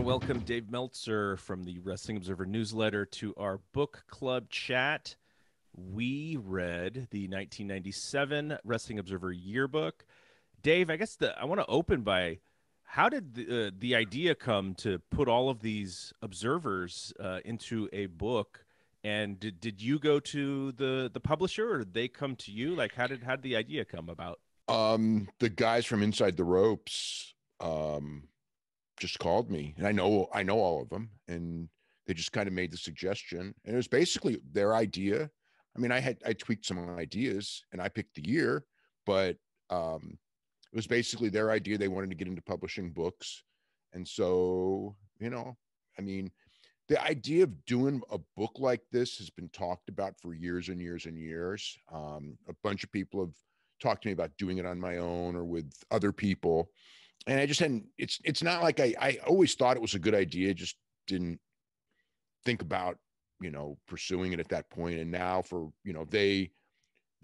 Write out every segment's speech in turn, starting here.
to welcome Dave Meltzer from the Wrestling Observer newsletter to our book club chat. We read the 1997 Wrestling Observer Yearbook. Dave, I guess I want to open by how did the idea come to put all of these observers into a book? And did you go to the publisher, or did they come to you? Like, how did the idea come about? The guys from Inside the Ropes just called me, and I know all of them, and they just kind of made the suggestion, and it was basically their idea. I mean, I tweaked some ideas, and I picked the year, but it was basically their idea. They wanted to get into publishing books, and so I mean, the idea of doing a book like this has been talked about for years and years and years. A bunch of people have talked to me about doing it on my own or with other people. And I just hadn't, it's not like I always thought it was a good idea, just didn't think about, pursuing it at that point. And now they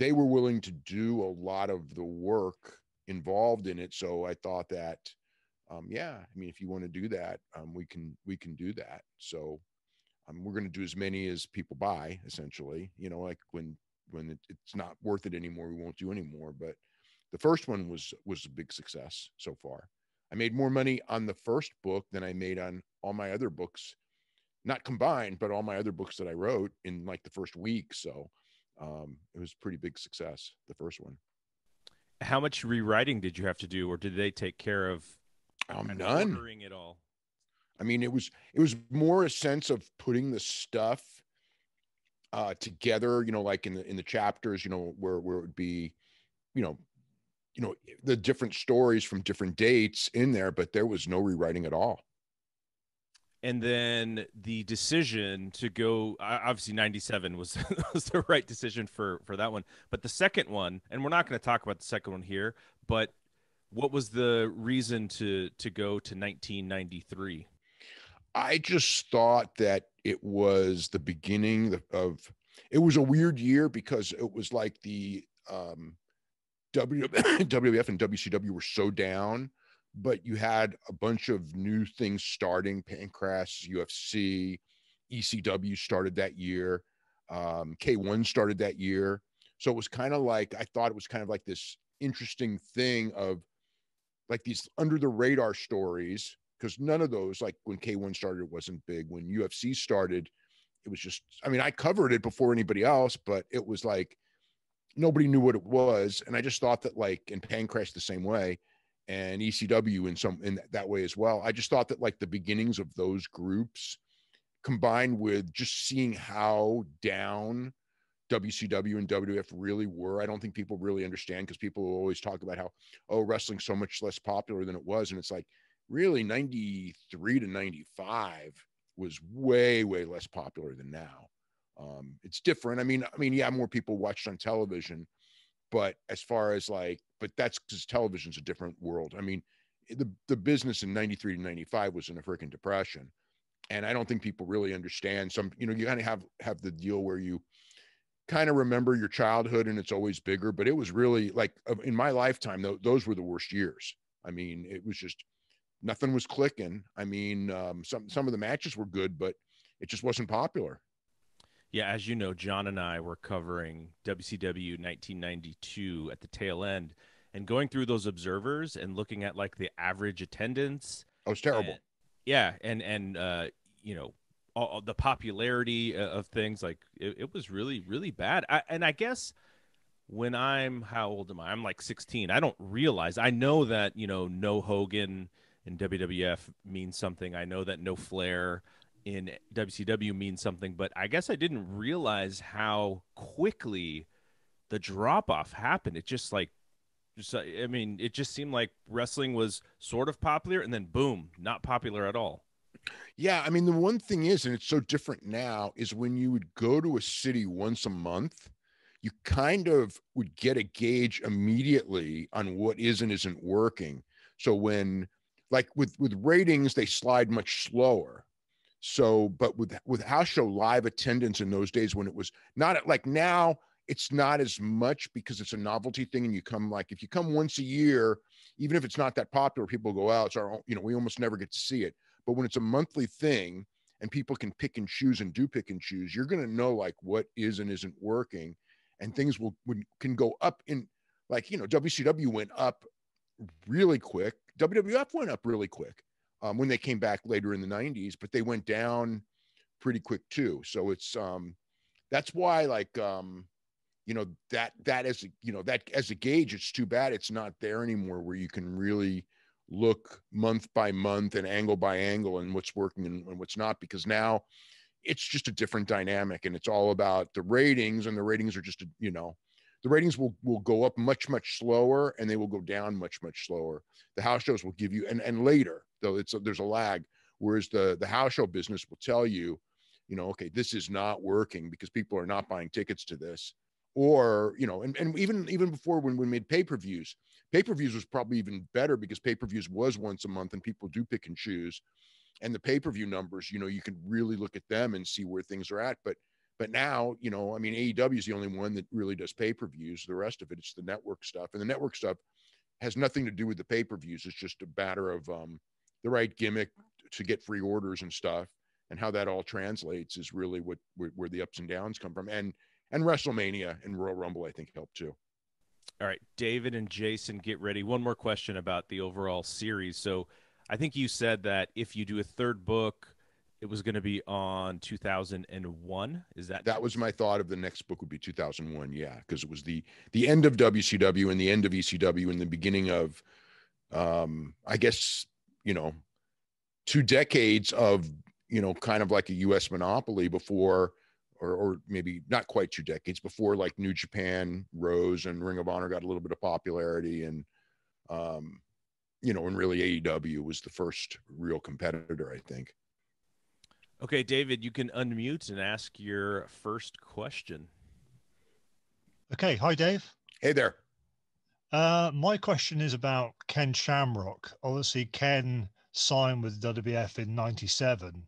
were willing to do a lot of the work involved in it. So I thought that, yeah, I mean, if you want to do that, we can do that. So we're going to do as many as people buy, essentially, like when it's not worth it anymore, we won't do anymore. But the first one was a big success so far. I made more money on the first book than I made on all my other books, not combined, but all my other books that I wrote in like the first week. So it was a pretty big success, the first one. How much rewriting did you have to do, or did they take care of none. ordering it all? I mean, it was more a sense of putting the stuff together, like in the chapters, where it would be, the different stories from different dates in there, but there was no rewriting at all. And then the decision to go, obviously 97 was was the right decision for that one. But the second one, and we're not going to talk about the second one here, but what was the reason to go to 1993? I just thought that it was the beginning of it was a weird year because it was like the WWF and WCW were so down, but you had a bunch of new things starting. Pancras, UFC, ECW started that year. K1 started that year. So it was kind of like, I thought it was kind of like this interesting thing of like these under the radar stories, because none of those, like when K1 started, it wasn't big. When UFC started, it was just, I mean, I covered it before anybody else, but it was like, nobody knew what it was. And I just thought that, like, in Pancras the same way, and ECW in that way as well. I just thought that like the beginnings of those groups combined with just seeing how down WCW and WWF really were. I don't think people really understand, because people always talk about how, wrestling's so much less popular than it was. And it's like, really 93 to 95 was way, way less popular than now. It's different. I mean, yeah, more people watched on television, but as far as like, but that's because television's a different world. I mean, the business in 93 to 95 was in a freaking depression. And I don't think people really understand you kind of have the deal where you kind of remember your childhood and it's always bigger, but it was really like in my lifetime, those were the worst years. I mean, it was just, nothing was clicking. I mean, some of the matches were good, but it just wasn't popular. Yeah, as you know, John and I were covering WCW 1992 at the tail end, and going through those observers and looking at like the average attendance. Oh, it's terrible. Yeah, and all the popularity of things, like it was really, really bad. And I guess when how old am I? I'm like 16. I don't realize. I know that no Hogan in WWF means something. I know that no Flair in WCW means something, but I guess I didn't realize how quickly the drop off happened. It just I mean, it just seemed like wrestling was sort of popular and then boom, not popular at all. Yeah, I mean, the one thing is, and it's so different now, is when you would go to a city once a month, you kind of would get a gauge immediately on what is and isn't working. So when, like with ratings, they slide much slower. So, but with house show live attendance in those days, when it was not like now, it's not as much because it's a novelty thing. And you come, like, if you come once a year, even if it's not that popular, people go out. So, we almost never get to see it. But when it's a monthly thing and people can pick and choose and do pick and choose, you're going to know like what is and isn't working, and things can go up in, like, WCW went up really quick. WWF went up really quick when they came back later in the 90s, but they went down pretty quick too. So it's that's why, like, that as a gauge, it's too bad it's not there anymore, where you can really look month by month and angle by angle and what's working and what's not, because now it's just a different dynamic, and it's all about the ratings, and the ratings are just, the ratings will go up much, much slower, and they will go down much, much slower. The house shows will give you, and later, though, there's a lag, whereas the house show business will tell you, okay, this is not working because people are not buying tickets to this. Or, and even before, when we made pay-per-views was probably even better, because pay-per-views was once a month and people do pick and choose. And the pay-per-view numbers, you can really look at them and see where things are at. But now, AEW is the only one that really does pay-per-views. The rest of it's the network stuff. And the network stuff has nothing to do with the pay-per-views. It's just a matter of the right gimmick to get free orders and stuff. And how that all translates is really where the ups and downs come from. And WrestleMania and Royal Rumble, I think, helped too. All right, David and Jason, get ready. One more question about the overall series. So I think you said that if you do a third book, it was going to be on 2001. Is that was my thought of the next book would be 2001? Yeah, because it was the end of WCW and the end of ECW and the beginning of, I guess, 2 decades of, kind of like a U.S. monopoly before, or maybe not quite 2 decades before, like New Japan rose and Ring of Honor got a little bit of popularity, and and really AEW was the first real competitor, I think. Okay, David, you can unmute and ask your first question. Okay, hi Dave. Hey there. My question is about Ken Shamrock. Obviously, Ken signed with WWF in '97.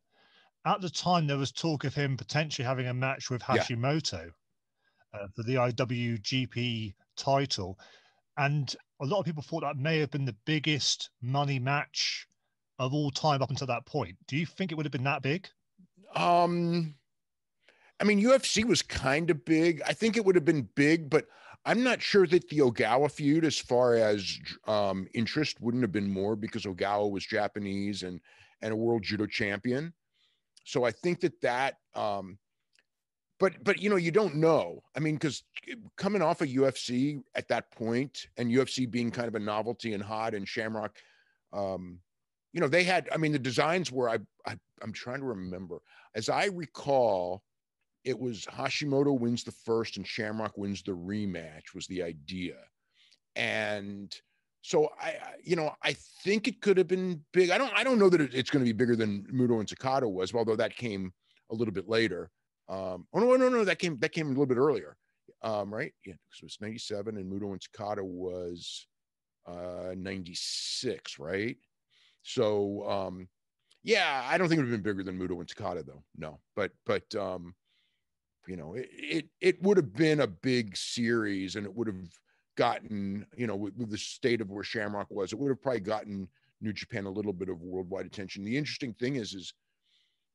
At the time, there was talk of him potentially having a match with Hashimoto for the IWGP title. And a lot of people thought that may have been the biggest money match of all time up until that point. Do you think it would have been that big? UFC was kind of big. I think it would have been big, but I'm not sure that the Ogawa feud, as far as interest, wouldn't have been more, because Ogawa was Japanese and a world judo champion. So I think that but you don't know. I mean, because coming off of UFC at that point, and UFC being kind of a novelty and hot, and Shamrock, they had, the designs were, I'm trying to remember. As I recall, it was Hashimoto wins the first and Shamrock wins the rematch was the idea. And so I think it could have been big. I don't know that it's going to be bigger than Muto and Sakata was, although that came a little bit later. No, that came a little bit earlier. Right? Yeah, so it's 97 and Muto and Sakata was 96, right? So yeah, I don't think it would have been bigger than Muto and Sakata, though. No, but it would have been a big series, and it would have gotten, with the state of where Shamrock was, it would have probably gotten New Japan a little bit of worldwide attention. The interesting thing is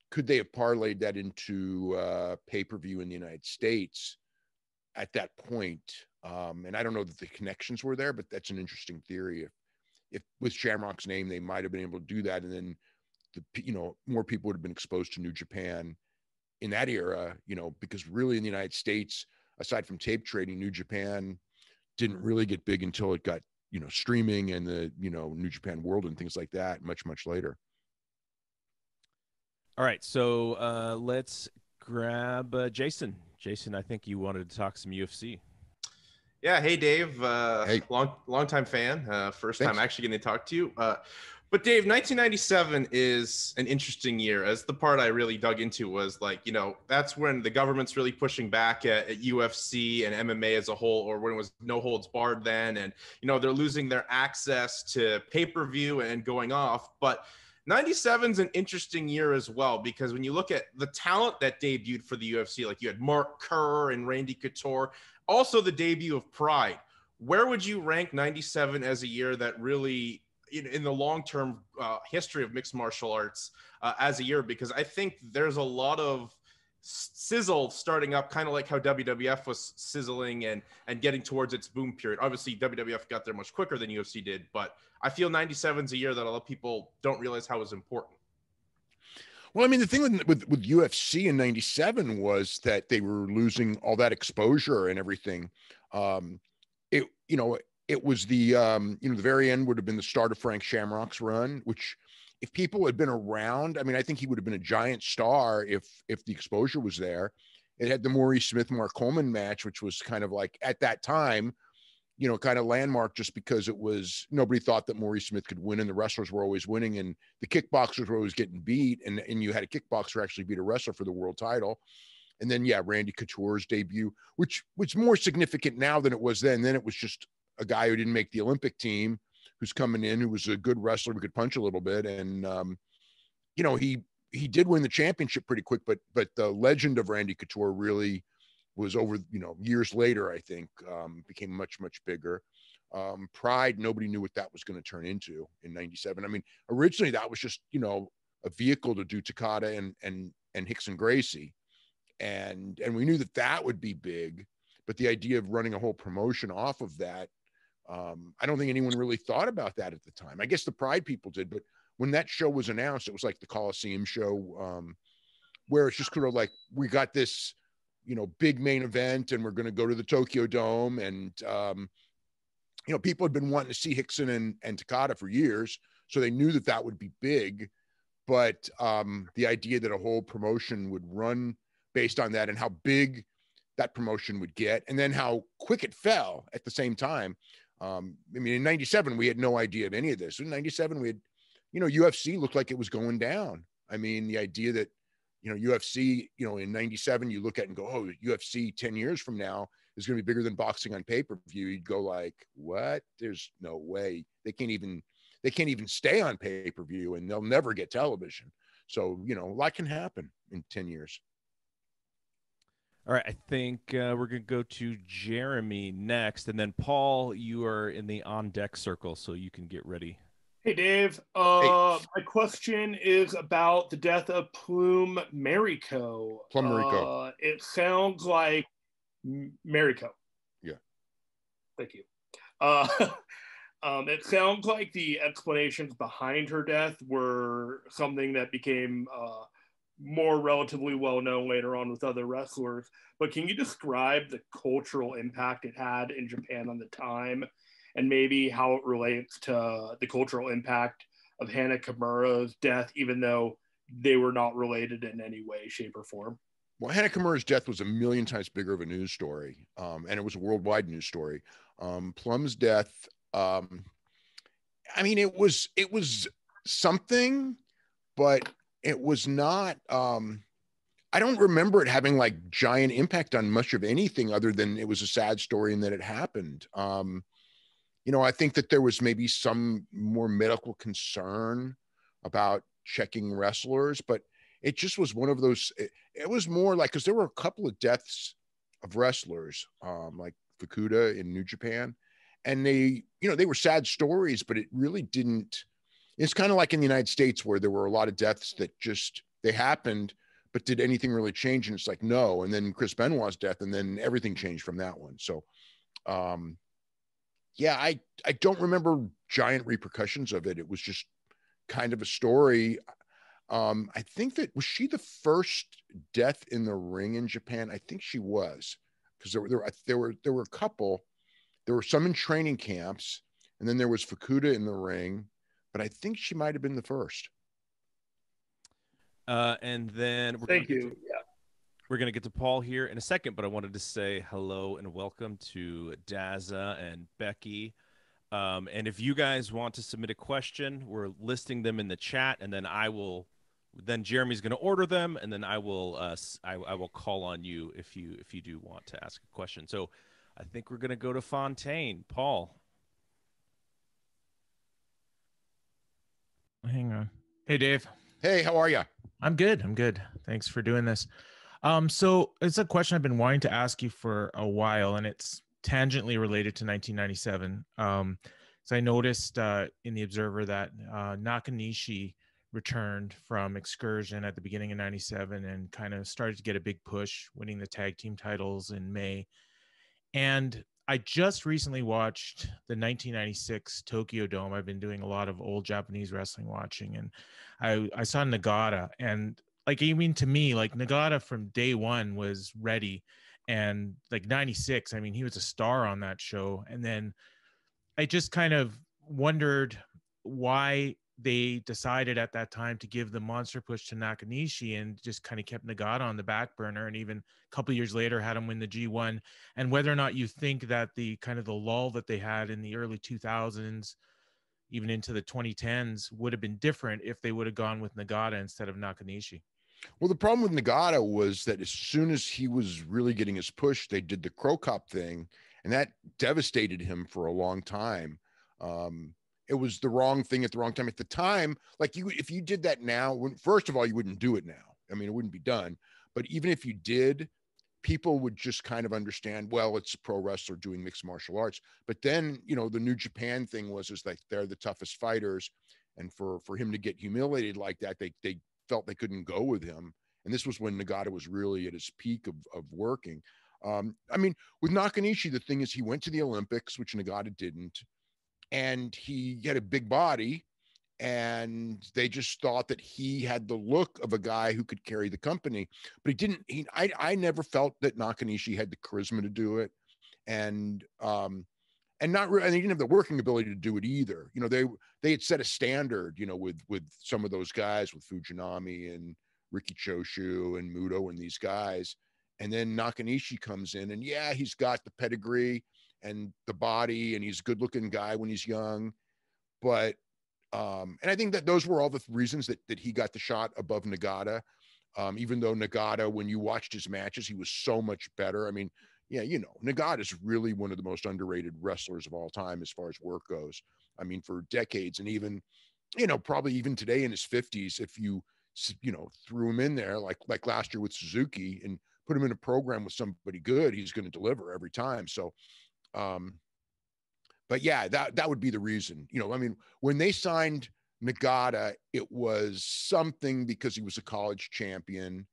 could they have parlayed that into pay-per-view in the United States at that point? And I don't know that the connections were there, but that's an interesting theory. If with Shamrock's name, they might have been able to do that, and then more people would have been exposed to New Japan in that era, because really in the United States, aside from tape trading, New Japan didn't really get big until it got, streaming and the, New Japan World and things like that much, much later. All right. So let's grab Jason. Jason, I think you wanted to talk some UFC. Yeah. Hey, Dave. Hey. Long time fan. First Thanks. time actually getting to talk to you. But Dave, 1997 is an interesting year. As the part I really dug into was like, that's when the government's really pushing back at UFC and MMA as a whole, or when it was no holds barred then. And, they're losing their access to pay-per-view and going off. But 97 is an interesting year as well, because when you look at the talent that debuted for the UFC, like you had Mark Kerr and Randy Couture, also the debut of Pride. Where would you rank 97 as a year that really in the long-term history of mixed martial arts as a year, because I think there's a lot of sizzle starting up, kind of like how WWF was sizzling and getting towards its boom period. Obviously, WWF got there much quicker than UFC did, but I feel 97 is a year that a lot of people don't realize how it's important. Well, I mean, the thing with UFC in 97 was that they were losing all that exposure and everything. It was the very end would have been the start of Frank Shamrock's run, which if people had been around, I mean, I think he would have been a giant star if the exposure was there. It had the Maurice Smith, Mark Coleman match, which was kind of like at that time, kind of landmark, just because it was, nobody thought that Maurice Smith could win and the wrestlers were always winning and the kickboxers were always getting beat. And you had a kickboxer actually beat a wrestler for the world title. And then, yeah, Randy Couture's debut, which was more significant now than it was then. Then it was just a guy who didn't make the Olympic team, who's coming in, who was a good wrestler, who could punch a little bit. And, he did win the championship pretty quick, but the legend of Randy Couture really was over, years later, I think, became much, much bigger. Pride, nobody knew what that was going to turn into in 97. I mean, originally that was just, a vehicle to do Takada and Hickson Gracie. And we knew that would be big, but the idea of running a whole promotion off of that, I don't think anyone really thought about that at the time. I guess the Pride people did, but when that show was announced, it was like the Coliseum show, where it's just kind of like, we got this, big main event and we're going to go to the Tokyo Dome. And, people had been wanting to see Hickson and Takada for years. So they knew that would be big, but the idea that a whole promotion would run based on that and how big that promotion would get, and then how quick it fell at the same time. I mean, in 97, we had no idea of any of this. In 97, we had, UFC looked like it was going down. I mean, the idea that, UFC, in 97, you look at it and go, oh, UFC 10 years from now is going to be bigger than boxing on pay-per-view. You'd go like, what? There's no way. They can't even stay on pay-per-view, and they'll never get television. So, a lot can happen in 10 years. All right, I think we're going to go to Jeremy next, and then Paul, you are in the on deck circle, so you can get ready. Hey, Dave. My question is about the death of Plume Mariko. Plum Mariko. It sounds like Mariko. Yeah. Thank you. It sounds like the explanations behind her death were something that became more relatively well known later on with other wrestlers. But can you describe the cultural impact it had in Japan on the time, and maybe how it relates to the cultural impact of Hana Kimura's death, even though they were not related in any way, shape, or form? Well, Hana Kimura's death was a million times bigger of a news story, and it was a worldwide news story. Plum's death, I mean, it was something, but it was not, I don't remember it having like giant impact on much of anything other than it was a sad story and that it happened. I think that there was maybe some more medical concern about checking wrestlers, but it just was one of those, it was more like, because there were a couple of deaths of wrestlers, like Fukuda in New Japan, and they were sad stories, but it really didn't, it's kind of like in the United States where there were a lot of deaths that just, they happened, but did anything really change? And it's like, no. And then Chris Benoit's death, and then everything changed from that one. So, yeah, I don't remember giant repercussions of it. It was just kind of a story. I think that, was she the first death in the ring in Japan? I think she was, because there were a couple. There were some in training camps, and then there was Fukuda in the ring, but I think she might have been the first. And then Thank you. We're going to get to Paul here in a second, but I wanted to say hello and welcome to Dazza and Becky. And if you guys want to submit a question, we're listing them in the chat, and then Jeremy's going to order them, and then I will call on you if you do want to ask a question. So I think we're going to go to Fontaine. Paul. Hang on. Hey, Dave. Hey, how are you? I'm good. Thanks for doing this. So it's a question I've been wanting to ask you for a while, and it's tangentially related to 1997. So I noticed in the Observer that Nakanishi returned from excursion at the beginning of 97 and kind of started to get a big push, winning the tag team titles in May. And I just recently watched the 1996 Tokyo Dome. I've been doing a lot of old Japanese wrestling watching, and I saw Nagata, and like, I mean, to me, like, Nagata from day one was ready, and like 96, I mean, he was a star on that show. And then I just kind of wondered why they decided at that time to give the monster push to Nakanishi and just kind of kept Nagata on the back burner, and even a couple of years later had him win the G1. And whether or not you think that the kind of the lull that they had in the early 2000s, even into the 2010s, would have been different if they would have gone with Nagata instead of Nakanishi. Well, the problem with Nagata was that as soon as he was really getting his push, they did the Crow Cop thing, and that devastated him for a long time. It was the wrong thing at the wrong time. At the time, like, if you did that now, first of all, you wouldn't do it now. I mean, it wouldn't be done. But even if you did, people would just kind of understand, well, it's a pro wrestler doing mixed martial arts. But then, you know, the New Japan thing was like they're the toughest fighters. And for him to get humiliated like that, they felt they couldn't go with him. And this was when Nagata was really at his peak of working. I mean, with Nakanishi, the thing is, he went to the Olympics, which Nagata didn't, and he had a big body, and they just thought that he had the look of a guy who could carry the company, but he didn't. I never felt that Nakanishi had the charisma to do it, and not really, and he didn't have the working ability to do it either. You know, they had set a standard, you know, with some of those guys, with Fujinami and Riki Choshu and Muto and these guys. And then Nakanishi comes in, and yeah, he's got the pedigree and the body, and he's a good looking guy when he's young. But, and I think that those were all the reasons that he got the shot above Nagata. Even though Nagata, when you watched his matches, he was so much better. I mean, yeah, you know, Nagata is really one of the most underrated wrestlers of all time as far as work goes. I mean, for decades, and even, you know, probably even today in his 50s, if you know, threw him in there like last year with Suzuki and put him in a program with somebody good, he's going to deliver every time. So, but yeah, that would be the reason. You know, I mean, when they signed Nagata, it was something because he was a college champion.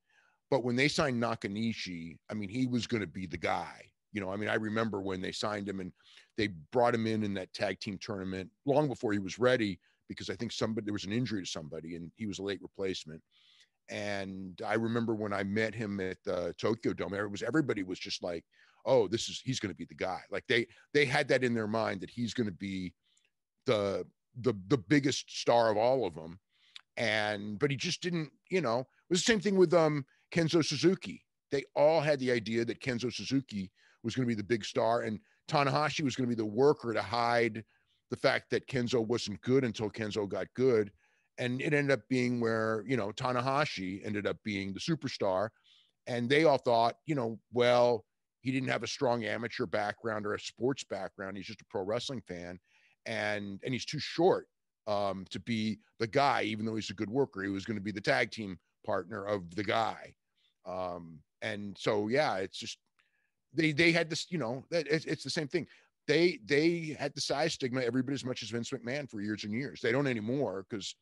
But when they signed Nakanishi, I mean, he was going to be the guy. You know, I mean, I remember when they signed him and they brought him in that tag team tournament long before he was ready, because I think there was an injury to somebody and he was a late replacement. And I remember when I met him at the Tokyo Dome, everybody was just like, oh, he's going to be the guy. Like they had that in their mind that he's going to be the biggest star of all of them. But he just didn't, you know. It was the same thing with Kenzo Suzuki. They all had the idea that Kenzo Suzuki was going to be the big star, and Tanahashi was going to be the worker to hide the fact that Kenzo wasn't good until Kenzo got good. And it ended up being where, you know, Tanahashi ended up being the superstar. And they all thought, you know, well, he didn't have a strong amateur background or a sports background. He's just a pro wrestling fan. And he's too short to be the guy, even though he's a good worker. He was going to be the tag team partner of the guy. And so, yeah, it's just, they had this, you know, it's the same thing. They had the size stigma every bit as much as Vince McMahon for years and years. They don't anymore because,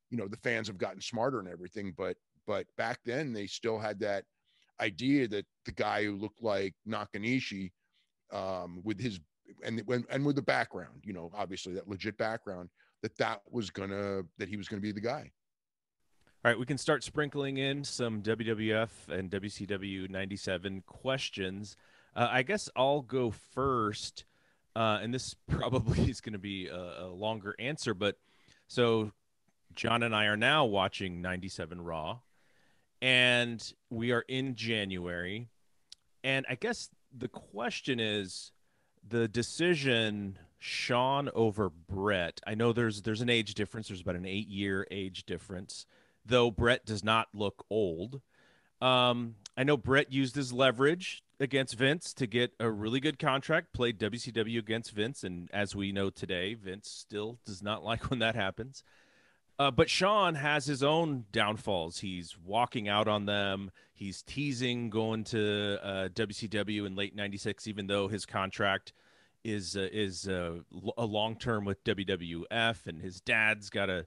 you know, the fans have gotten smarter and everything. But back then they still had that idea that the guy who looked like Nakanishi, with his, and with the background, you know, obviously that legit background, that he was gonna be the guy. All right, we can start sprinkling in some WWF and WCW 97 questions. I guess I'll go first, and this probably is going to be a longer answer, but so John and I are now watching 97 Raw, and we are in January, and I guess the question is the decision Shawn over Brett. I know there's an age difference. There's about an 8-year age difference, though Brett does not look old. I know Brett used his leverage against Vince to get a really good contract, played WCW against Vince, and as we know today, Vince still does not like when that happens. But Shawn has his own downfalls. He's walking out on them. He's teasing going to WCW in late '96, even though his contract a long term with WWF, and his dad's got to,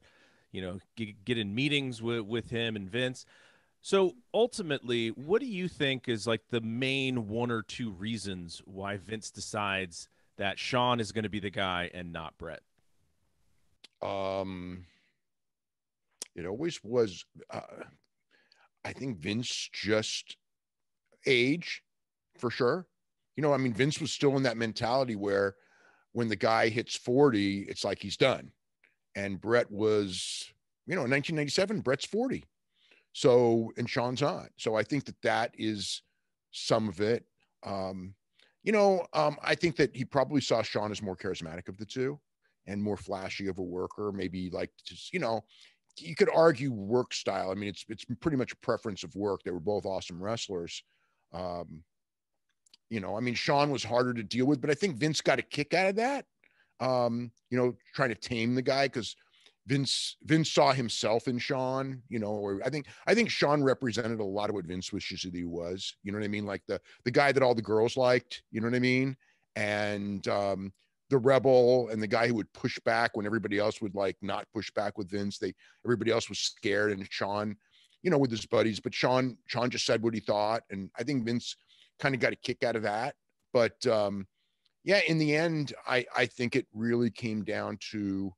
get in meetings with him and Vince. So ultimately, what do you think is like the main one or two reasons why Vince decides that Shawn is going to be the guy and not Brett? It always was. I think Vince just age for sure. I mean, Vince was still in that mentality where when the guy hits 40, it's like he's done. And Brett was, in 1997, Brett's 40. So, and Shawn's not. So I think that is some of it. I think that he probably saw Shawn as more charismatic of the two and more flashy of a worker. Maybe like just, you could argue work style. I mean, it's pretty much a preference of work. They were both awesome wrestlers. I mean, Shawn was harder to deal with, but I think Vince got a kick out of that. Trying to tame the guy, because Vince saw himself in Shawn, or I think Shawn represented a lot of what Vince wishes that he was. You know what I mean? Like the guy that all the girls liked, you know what I mean? And the rebel, and the guy who would push back when everybody else would like not push back with Vince. Everybody else was scared, and Shawn, with his buddies, but Shawn just said what he thought. And I think Vince kind of got a kick out of that. But yeah, in the end, I think it really came down to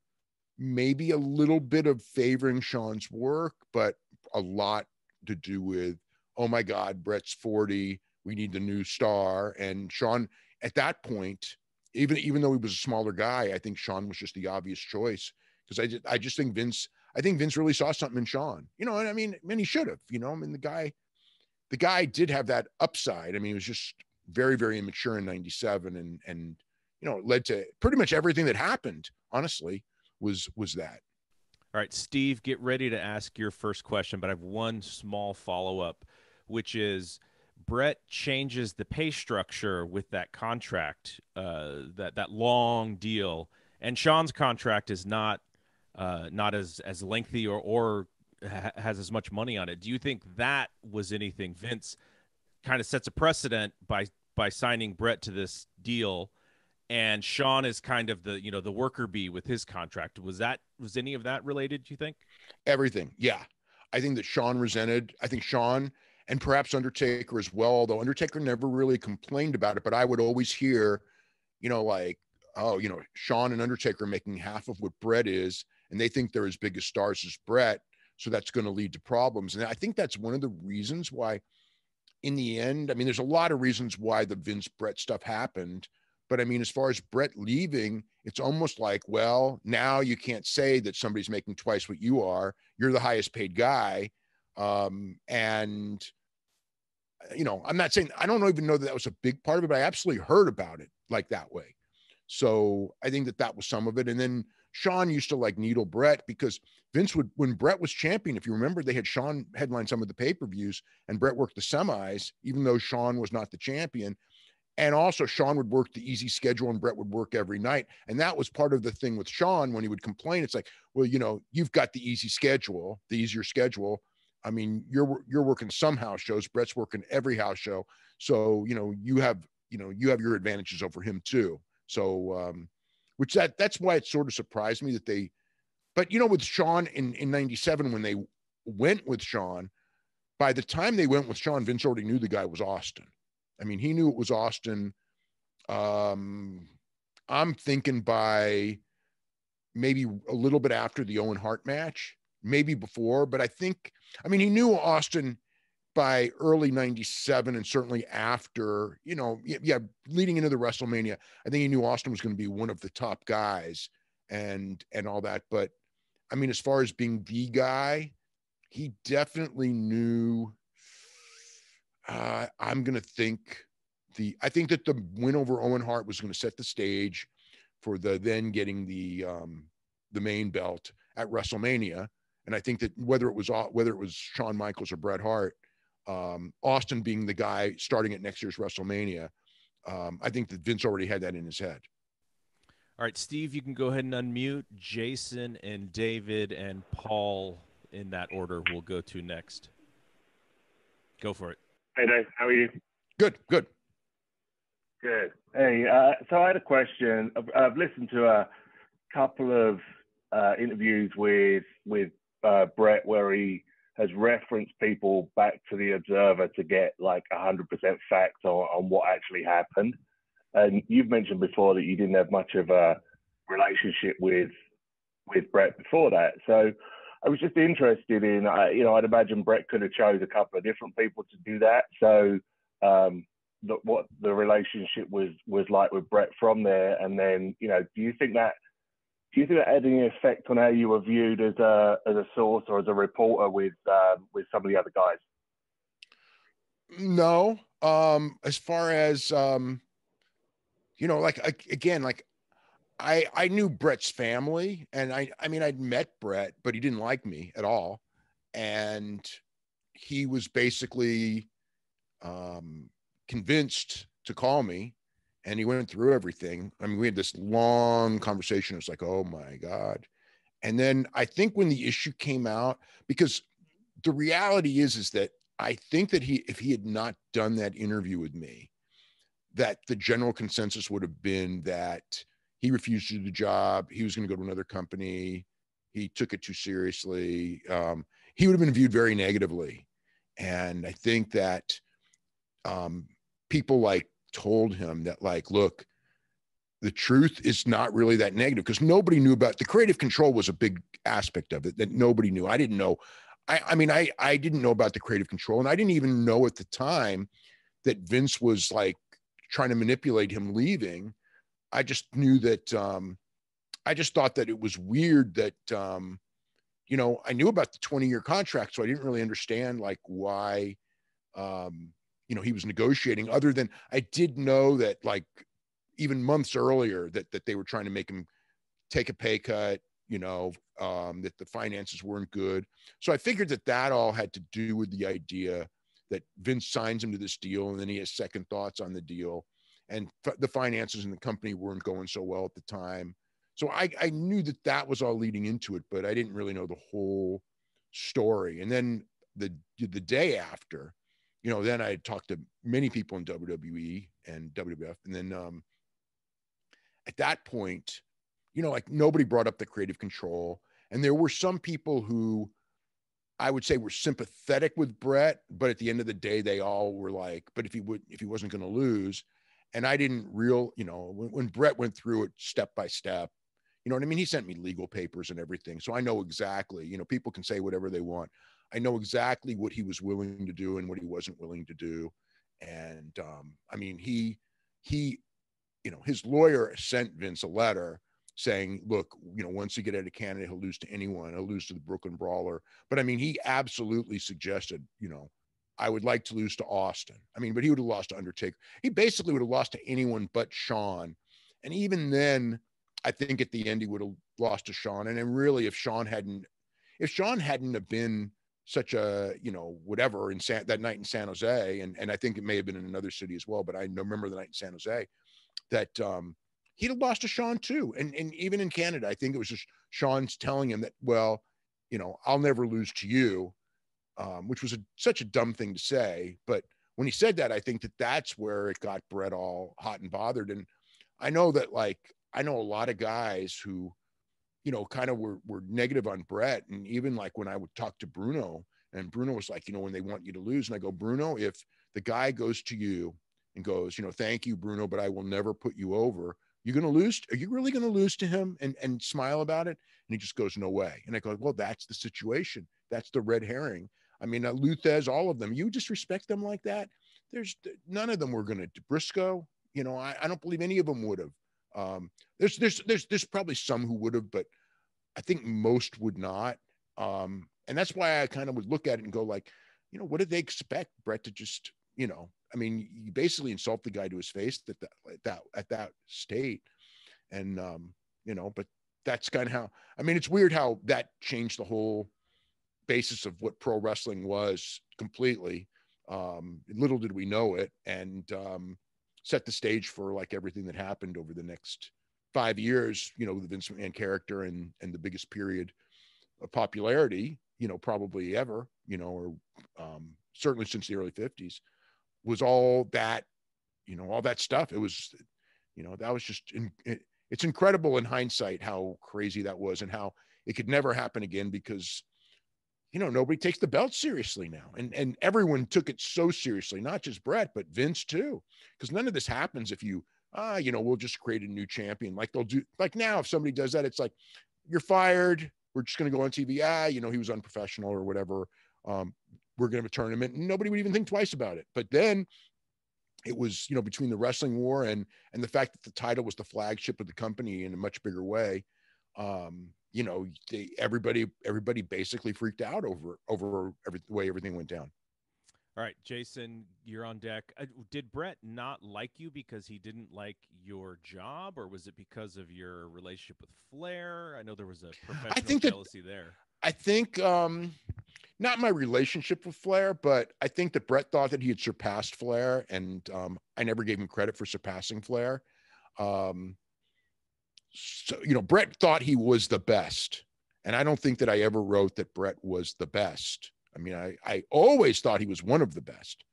maybe a little bit of favoring Shawn's work, but a lot to do with, oh my God, Brett's 40. We need the new star. And Shawn, at that point, even though he was a smaller guy, I think Shawn was just the obvious choice, because I just think Vince really saw something in Shawn, and I mean, he should have, I mean, the guy did have that upside. I mean, he was just very, very immature in 97, and it led to pretty much everything that happened, honestly, was that. All right, Steve, get ready to ask your first question, but I have one small follow-up, which is Brett changes the pay structure with that contract, that long deal, and Shawn's contract is not as lengthy or has as much money on it. Do you think that was anything? Vince kind of sets a precedent by signing Brett to this deal, and Shawn is kind of the worker bee with his contract. Was any of that related, do you think? Everything. Yeah. I think that Shawn resented. I think Shawn, and perhaps Undertaker as well, although Undertaker never really complained about it, but I would always hear, like, oh, Shawn and Undertaker are making half of what Brett is, and they think they're as big as stars as Brett. So that's going to lead to problems. And I think that's one of the reasons why, in the end, I mean, there's a lot of reasons why the Vince Brett stuff happened. But I mean, as far as Brett leaving, it's almost like, well, now you can't say that somebody's making twice what you are. You're the highest paid guy. And, I'm not saying, I don't even know that was a big part of it, but I absolutely heard about it like that way. So I think that was some of it. And then Shawn used to like needle Brett, because Vince would, when Brett was champion, if you remember, they had Shawn headline some of the pay-per-views, and Brett worked the semis, even though Shawn was not the champion. And also Shawn would work the easy schedule and Brett would work every night. And that was part of the thing with Shawn when he would complain. It's like, well, you've got the easy schedule, the easier schedule. I mean, you're working some house shows. Brett's working every house show. So, you have your advantages over him too. So, which that's why it sort of surprised me that but with Shawn in 97, when they went with Shawn, by the time they went with Shawn, Vince already knew the guy was Austin. I mean, he knew it was Austin. I'm thinking by maybe a little bit after the Owen Hart match, maybe before, but he knew Austin by early 97, and certainly after, leading into the WrestleMania, I think he knew Austin was going to be one of the top guys and all that. But I mean, as far as being the guy, he definitely knew. I'm going to think I think that the win over Owen Hart was going to set the stage for then getting the main belt at WrestleMania. And I think that whether it was Shawn Michaels or Bret Hart, Austin being the guy starting at next year's WrestleMania, I think that Vince already had that in his head. All right, Steve, you can go ahead and unmute. Jason and David and Paul, in that order, we'll go to next. Go for it. Hey, Dave. How are you? Good. Good. Good. Hey, so I had a question. I've listened to a couple of interviews with Brett where he has referenced people back to the Observer to get like 100% facts on what actually happened. And you've mentioned before that you didn't have much of a relationship with Brett before that. So I was just interested in, I'd imagine Brett could have chose a couple of different people to do that. So what the relationship was like with Brett from there, and then do you think that had any effect on how you were viewed as a source or as a reporter with some of the other guys? No. As far as I knew Brett's family, and I mean I'd met Brett, but he didn't like me at all, and he was basically convinced to call me, and he went through everything. I mean, we had this long conversation. It was like, oh my God. And then I think when the issue came out, because the reality is that I think that if he had not done that interview with me, that the general consensus would have been that he refused to do the job. He was going to go to another company. He took it too seriously. He would have been viewed very negatively. And I think that people like told him that, like, look, the truth is not really that negative, because nobody knew about the creative control was a big aspect of it that nobody knew. I didn't know. I didn't know about the creative control, and I didn't even know at the time that Vince was like trying to manipulate him leaving. I just knew that I just thought that it was weird that I knew about the 20-year contract, so I didn't really understand like why he was negotiating, other than I did know that like even months earlier that they were trying to make him take a pay cut, that the finances weren't good. So I figured that all had to do with the idea that Vince signs him to this deal, and then he has second thoughts on the deal, and the finances in the company weren't going so well at the time. So I knew that was all leading into it, but I didn't really know the whole story. And then the day after, then I had talked to many people in WWE and WWF. And then at that point, like nobody brought up the creative control. And there were some people who I would say were sympathetic with Brett, but at the end of the day, they all were like, but if he wasn't going to lose. And I didn't when Brett went through it step by step, you know what I mean? He sent me legal papers and everything. So I know exactly, people can say whatever they want. I know exactly what he was willing to do and what he wasn't willing to do. And I mean, he his lawyer sent Vince a letter saying, look, once you get out of Canada, he'll lose to anyone. He'll lose to the Brooklyn Brawler. But I mean, he absolutely suggested, I would like to lose to Austin. I mean, but he would have lost to Undertaker. He basically would have lost to anyone but Shawn. And even then, I think at the end he would have lost to Shawn. And then really, if Shawn hadn't have been such a, whatever that night in San Jose, and I think it may have been in another city as well, but I remember the night in San Jose, that he'd have lost to Shawn too. And even in Canada, I think it was just Shawn's telling him that, well, I'll never lose to you, which was such a dumb thing to say. But when he said that, I think that's where it got Brett all hot and bothered. And I know that, like, I know a lot of guys who, kind of were negative on Brett. And even like when I would talk to Bruno, and Bruno was like, when they want you to lose, and I go, Bruno, if the guy goes to you and goes, thank you, Bruno, but I will never put you over, you're going to lose. Are you really going to lose to him and smile about it? And he just goes, no way. And I go, well, that's the situation. That's the red herring. I mean, Luthez, all of them, you disrespect them like that. There's none of them were going to. Briscoe, I don't believe any of them would have. There's probably some who would have, but I think most would not. And that's why I kind of would look at it and go like, what did they expect Brett to just, I mean, you basically insult the guy to his face at that state. And, but that's kind of how, I mean, it's weird how that changed the whole basis of what pro wrestling was completely. Little did we know it, and set the stage for like everything that happened over the next 5 years, the Vince McMahon character and the biggest period of popularity, probably ever, or certainly since the early 50s, was all that you know, all that stuff. It was, you know, that was just, it's incredible in hindsight how crazy that was and how it could never happen again because, you know, nobody takes the belt seriously now. And everyone took it so seriously, not just Brett, but Vince too. Because none of this happens if you, you know, we'll just create a new champion. Like they'll do, like now, if somebody does that, it's like, you're fired. We're just going to go on TV. You know, he was unprofessional or whatever. We're going to have a tournament. And nobody would even think twice about it. But then it was, you know, between the wrestling war and the fact that the title was the flagship of the company in a much bigger way, you know, everybody basically freaked out over the way everything went down. All right, Jason, you're on deck. Did Brett not like you because he didn't like your job, or was it because of your relationship with Flair? I know there was a professional jealousy there. I think not my relationship with Flair, but I think that Brett thought that he had surpassed Flair, and I never gave him credit for surpassing Flair. So, you know, Brett thought he was the best. And I don't think that I ever wrote that Brett was the best. I mean, I always thought he was one of the best.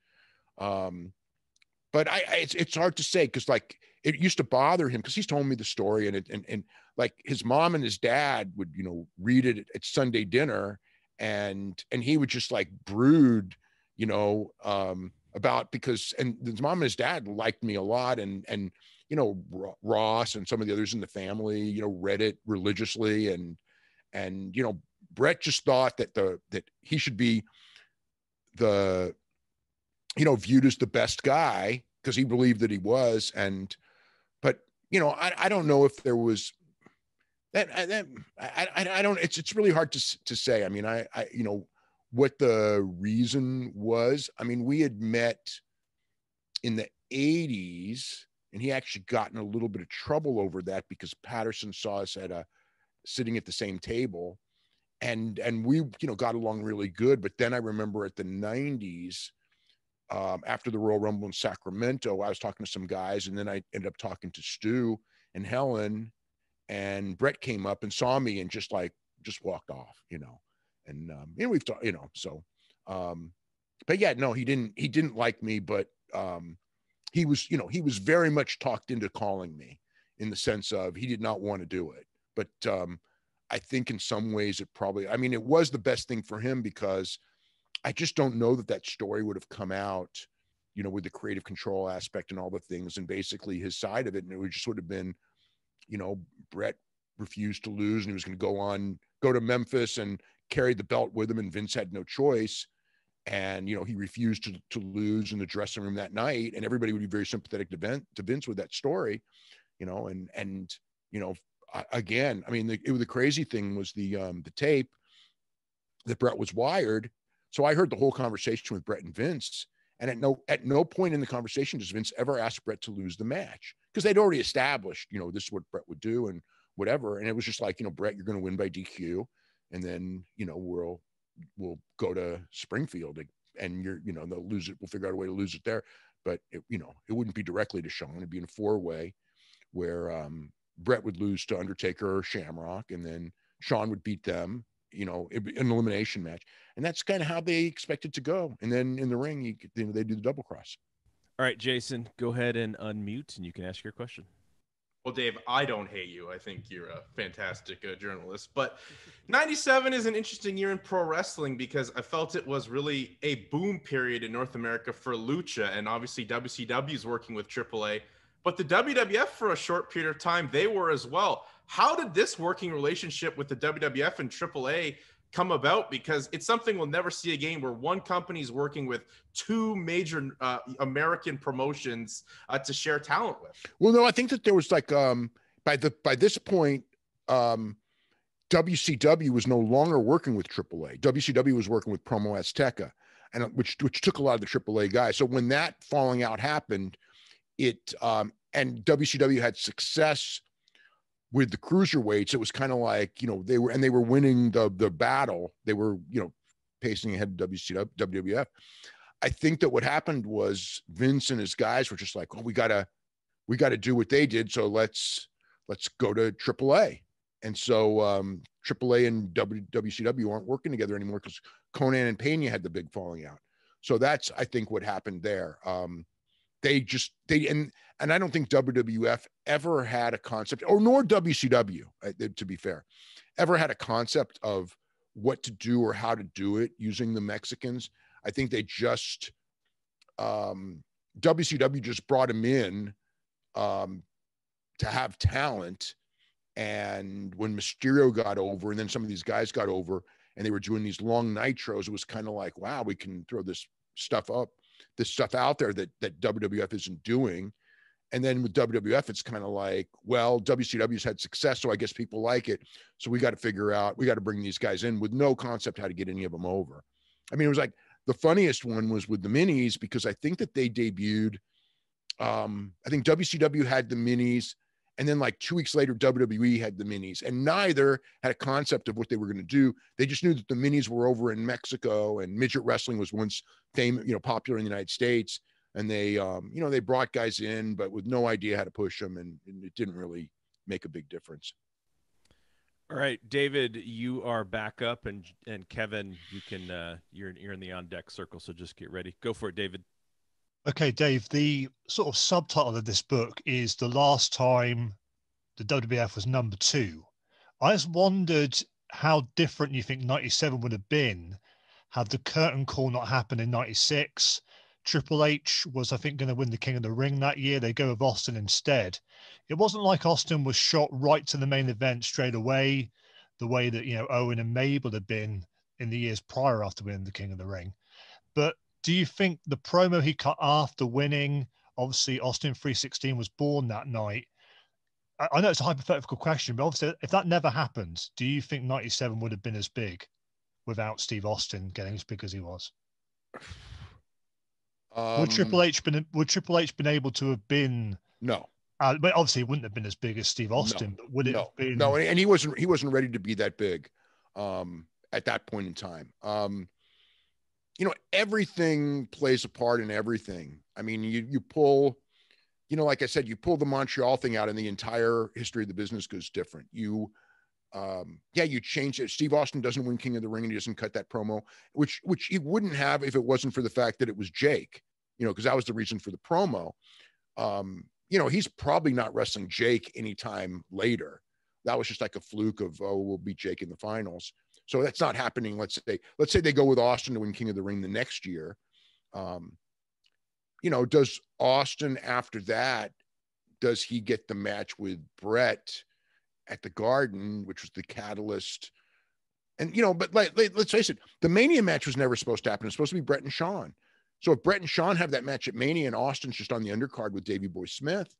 But it's hard to say because like it used to bother him because he's told me the story and like his mom and his dad would, you know, read it at Sunday dinner and he would just like brood, you know, about because his mom and his dad liked me a lot and you know, Ross and some of the others in the family, you know, read it religiously. And, you know, Brett just thought that he should be the, you know, viewed as the best guy because he believed that he was. But, you know, I don't know if there was that I don't, it's really hard to say. I mean, I, you know, what the reason was. I mean, we had met in the 80s. And he actually got in a little bit of trouble over that because Patterson saw us sitting at the same table and we, you know, got along really good. But then I remember at the 90s, after the Royal Rumble in Sacramento, I was talking to some guys and then I ended up talking to Stu and Helen and Brett came up and saw me and just walked off, you know, and, you know, we've talked, you know, so, but yeah, no, he didn't like me, but, he was, you know, he was very much talked into calling me in the sense of he did not want to do it. But I think in some ways it probably, I mean, it was the best thing for him because I just don't know that story would have come out, you know, with the creative control aspect and all the things and basically his side of it. And it would just sort of been, you know, Brett refused to lose and he was going to go to Memphis and carry the belt with him. And Vince had no choice. And, you know, he refused to lose in the dressing room that night. And everybody would be very sympathetic to Vince with that story, you know, and, you know, again, I mean, the crazy thing was the tape that Brett was wired. So I heard the whole conversation with Brett and Vince. And at no point in the conversation does Vince ever ask Brett to lose the match because they'd already established, you know, this is what Brett would do and whatever. And it was just like, you know, Brett, you're going to win by DQ. And then, you know, we'll go to Springfield and you know, they'll lose it. We'll figure out a way to lose it there. But you know, it wouldn't be directly to Sean. It'd be in a 4-way where Brett would lose to Undertaker or Shamrock. And then Sean would beat them, you know, an elimination match. And that's kind of how they expected to go. And then in the ring, they do the double cross. All right, Jason, go ahead and unmute and you can ask your question. Well, Dave, I don't hate you. I think you're a fantastic journalist. But 97 is an interesting year in pro wrestling because I felt it was really a boom period in North America for Lucha. And obviously WCW is working with AAA. But the WWF, for a short period of time, they were as well. How did this working relationship with the WWF and AAA come about? Because it's something we'll never see again, where one company is working with two major American promotions to share talent with. Well, no, I think that there was like by this point, WCW was no longer working with AAA. WCW was working with Promo Azteca, and which took a lot of the AAA guys. So when that falling out happened, it and WCW had success with the cruiserweights. It was kind of like, you know, they were winning the battle. They were, you know, pacing ahead of WWF. I think that what happened was Vince and his guys were just like, oh, we gotta do what they did. So let's go to AAA. And so AAA and WCW aren't working together anymore because Conan and Pena had the big falling out. So that's, I think, what happened there. and I don't think WWF ever had a concept, or nor WCW, to be fair, ever had a concept of what to do or how to do it using the Mexicans. I think they just WCW just brought him in to have talent. And when Mysterio got over, and then some of these guys got over, and they were doing these long nitros, it was kind of like, wow, we can throw this stuff out there that WWF isn't doing. And then with WWF, it's kind of like, well, WCW's had success, so I guess people like it. So we got to figure out, we got to bring these guys in with no concept how to get any of them over. I mean, it was like the funniest one was with the minis, because I think that they debuted, I think WCW had the minis, and then like 2 weeks later, WWE had the minis, and neither had a concept of what they were going to do. They just knew that the minis were over in Mexico, and midget wrestling was once popular in the United States. And they, they brought guys in, but with no idea how to push them, and it didn't really make a big difference. All right, David, you are back up, and Kevin, you can you're in the on deck circle, so just get ready. Go for it, David. Okay, Dave. The sort of subtitle of this book is "The Last Time the WWF Was Number 2." I just wondered how different you think '97 would have been had the curtain call not happened in '96. Triple H was, I think, going to win the King of the Ring that year. They go with Austin instead. It wasn't like Austin was shot right to the main event straight away, the way that, Owen and Mabel had been in the years prior after winning the King of the Ring. But do you think the promo he cut after winning, obviously Austin 316 was born that night. I know it's a hypothetical question, but obviously if that never happened, do you think 97 would have been as big without Steve Austin getting as big as he was? Would Triple H been able to have been? No. But obviously, it wouldn't have been as big as Steve Austin. No. But would it have been? No, and he wasn't ready to be that big at that point in time. Everything plays a part in everything. I mean, you pull, like I said, you pull the Montreal thing out, and the entire history of the business goes different. You change it. Steve Austin doesn't win King of the Ring, and he doesn't cut that promo, which he wouldn't have if it wasn't for the fact that it was Jake, because that was the reason for the promo. He's probably not wrestling Jake anytime later. That was just like a fluke of, we'll beat Jake in the finals. So that's not happening. Let's say they go with Austin to win King of the Ring the next year. Does Austin after that, does he get the match with Brett at the Garden, which was the catalyst? And, but let's face it, the Mania match was never supposed to happen. It's supposed to be Brett and Shawn. So if Brett and Shawn have that match at Mania and Austin's just on the undercard with Davey Boy Smith,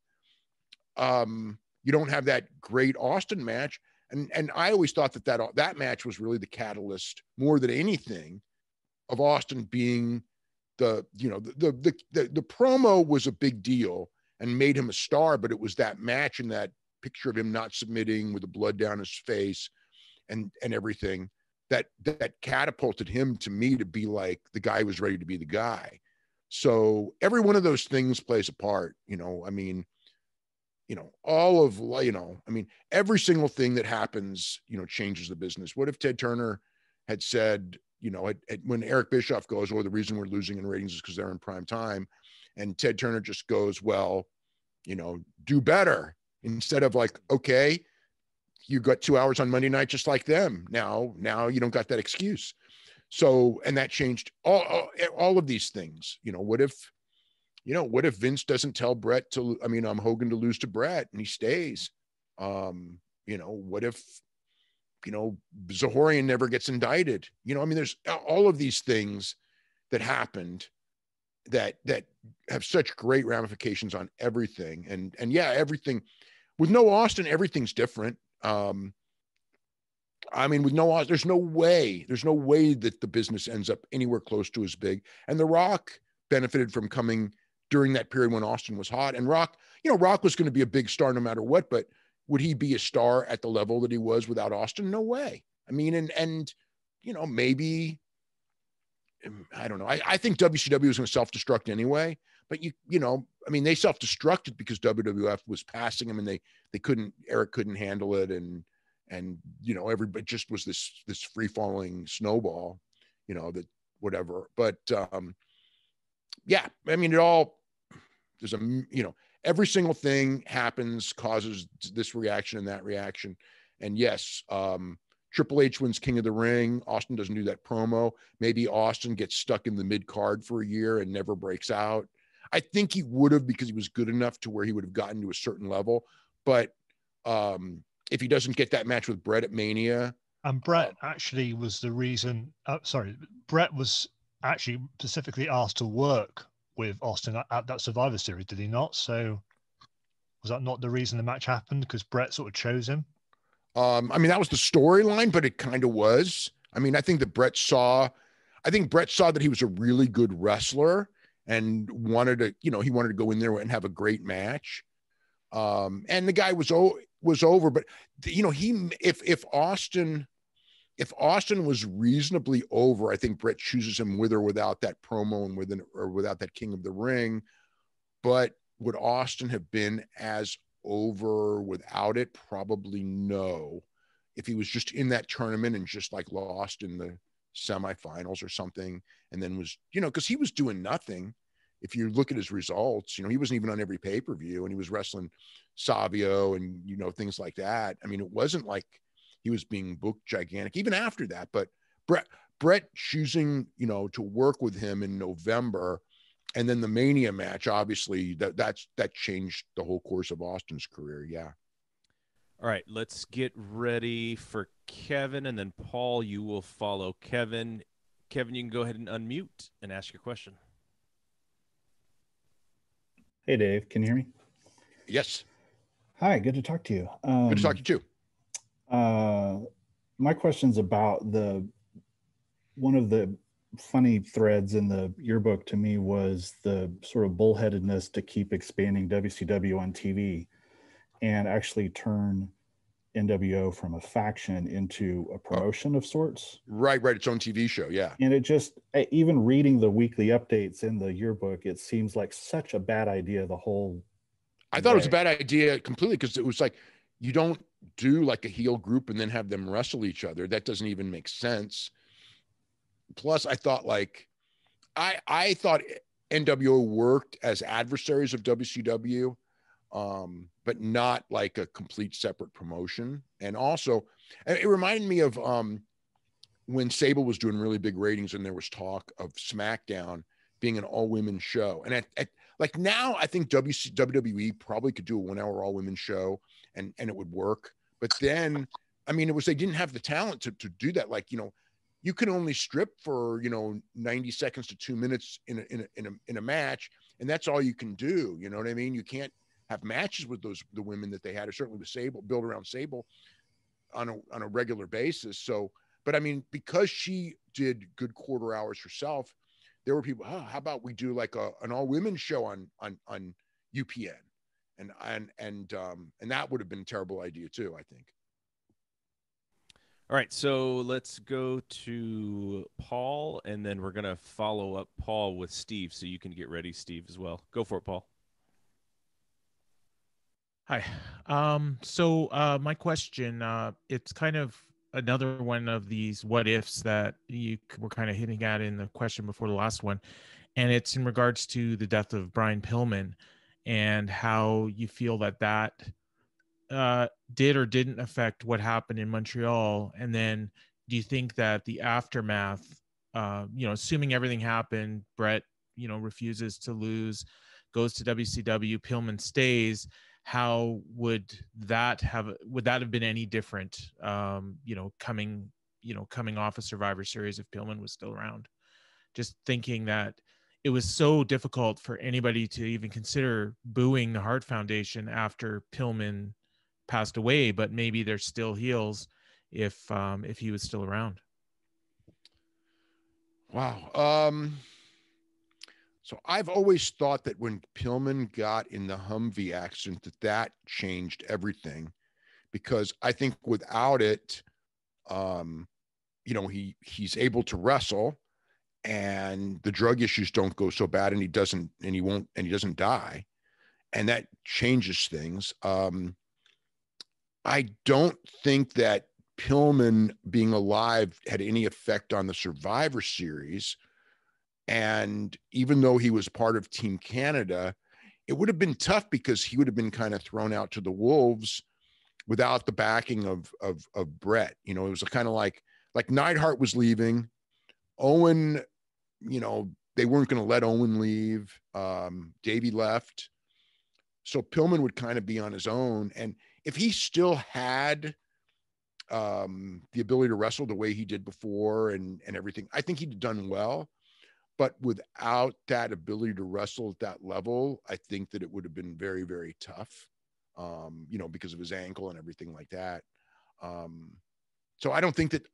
you don't have that great Austin match. And I always thought that match was really the catalyst more than anything of Austin being the promo was a big deal and made him a star, but it was that match and that picture of him not submitting with the blood down his face and everything that catapulted him to me to be like the guy who was ready to be the guy. So every one of those things plays a part, every single thing that happens, changes the business. What if Ted Turner had said, when Eric Bischoff goes, the reason we're losing in ratings is because they're in prime time. And Ted Turner just goes, well, do better, instead of like, okay, you got 2 hours on Monday night, just like them. Now you don't got that excuse. So, and that changed all of these things. What if Vince doesn't tell Brett Hogan to lose to Brett and he stays? What if, Zahorian never gets indicted? There's all of these things that happened that have such great ramifications on everything. And everything with no Austin, everything's different. With no Austin, there's no way that the business ends up anywhere close to as big. And The Rock benefited from coming during that period when Austin was hot. And Rock was going to be a big star no matter what, but would he be a star at the level that he was without Austin? No way. Maybe, I don't know. I think WCW was going to self-destruct anyway, but they self-destructed because WWF was passing him and Eric couldn't handle it. And everybody just was this free-falling snowball, that whatever. But it all, there's a, you know, every single thing happens, causes this reaction and that reaction. And yes, Triple H wins King of the Ring. Austin doesn't do that promo. Maybe Austin gets stuck in the mid card for a year and never breaks out. I think he would have, because he was good enough to where he would have gotten to a certain level. But if he doesn't get that match with Brett at Mania. And Brett actually was the reason, Brett was actually specifically asked to work with Austin at that Survivor Series, did he not? So was that not the reason the match happened? Because Brett sort of chose him? I mean, that was the storyline, but it kind of was. I mean, I think Brett saw that he was a really good wrestler and wanted to, you know, he wanted to go in there and have a great match. And the guy was over, but you know, if Austin was reasonably over, I think Brett chooses him with or without that promo and without that King of the Ring. But would Austin have been as over without it? Probably no. If he was just in that tournament and just like lost in the semifinals or something, and then was, you know, because he was doing nothing. If you look at his results, you know, he wasn't even on every pay-per-view, and he was wrestling Savio and, you know, things like that. I mean, it wasn't like he was being booked gigantic even after that. But Brett choosing, you know, to work with him in November, and then the Mania match, obviously that changed the whole course of Austin's career. Yeah. All right, let's get ready for Kevin, and then Paul, you will follow Kevin. Kevin, you can go ahead and unmute and ask your question. Hey, Dave, can you hear me? Yes. Hi, good to talk to you. Good to talk to you too. My question's about one of the funny threads in the yearbook to me was the sort of bullheadedness to keep expanding WCW on TV and actually turn NWO from a faction into a promotion of sorts. Right. Its own TV show. Yeah. And it just, even reading the weekly updates in the yearbook, it seems like such a bad idea. I thought it was a bad idea completely, because it was like, you don't do like a heel group and then have them wrestle each other. That doesn't even make sense. Plus, I thought I thought NWO worked as adversaries of WCW, but not like a complete separate promotion. And also, it reminded me of when Sable was doing really big ratings and there was talk of SmackDown being an all-women show. And like now, I think WWE probably could do a 1 hour all-women show and it would work. But then, I mean, they didn't have the talent to do that. Like, you know, you can only strip for, you know, 90 seconds to 2 minutes in a match, and that's all you can do. You know what I mean? You can't have matches with the women that they had, or certainly with Sable, build around Sable on a regular basis. So, but I mean, because she did good quarter hours herself, there were people, how about we do like an all women show on UPN, and that would have been a terrible idea too, I think. All right, so let's go to Paul, and then we're going to follow up Paul with Steve, so you can get ready, Steve, as well. Go for it, Paul. Hi. So my question, it's kind of another one of these what ifs that you were kind of hitting at in the question before the last one. And it's in regards to the death of Brian Pillman and how you feel that did or didn't affect what happened in Montreal. And then do you think that the aftermath, assuming everything happened, Brett, refuses to lose, goes to WCW, Pillman stays, how would that have been any different, coming off a Survivor Series if Pillman was still around? Just thinking that it was so difficult for anybody to even consider booing the Hart Foundation after Pillman passed away, but maybe they're still heels if he was still around. Wow. So I've always thought that when Pillman got in the Humvee accident, that changed everything, because I think without it, he's able to wrestle and the drug issues don't go so bad, and he doesn't die. And that changes things. I don't think that Pillman being alive had any effect on the Survivor Series. And even though he was part of Team Canada, it would have been tough because he would have been kind of thrown out to the wolves without the backing of Brett. You know, it was kind of like Neidhart was leaving. Owen, you know, they weren't going to let Owen leave. Davey left. So Pillman would kind of be on his own. And if he still had the ability to wrestle the way he did before and everything, I think he'd have done well. But without that ability to wrestle at that level, I think that it would have been very, very tough, you know, because of his ankle and everything like that. So I don't think that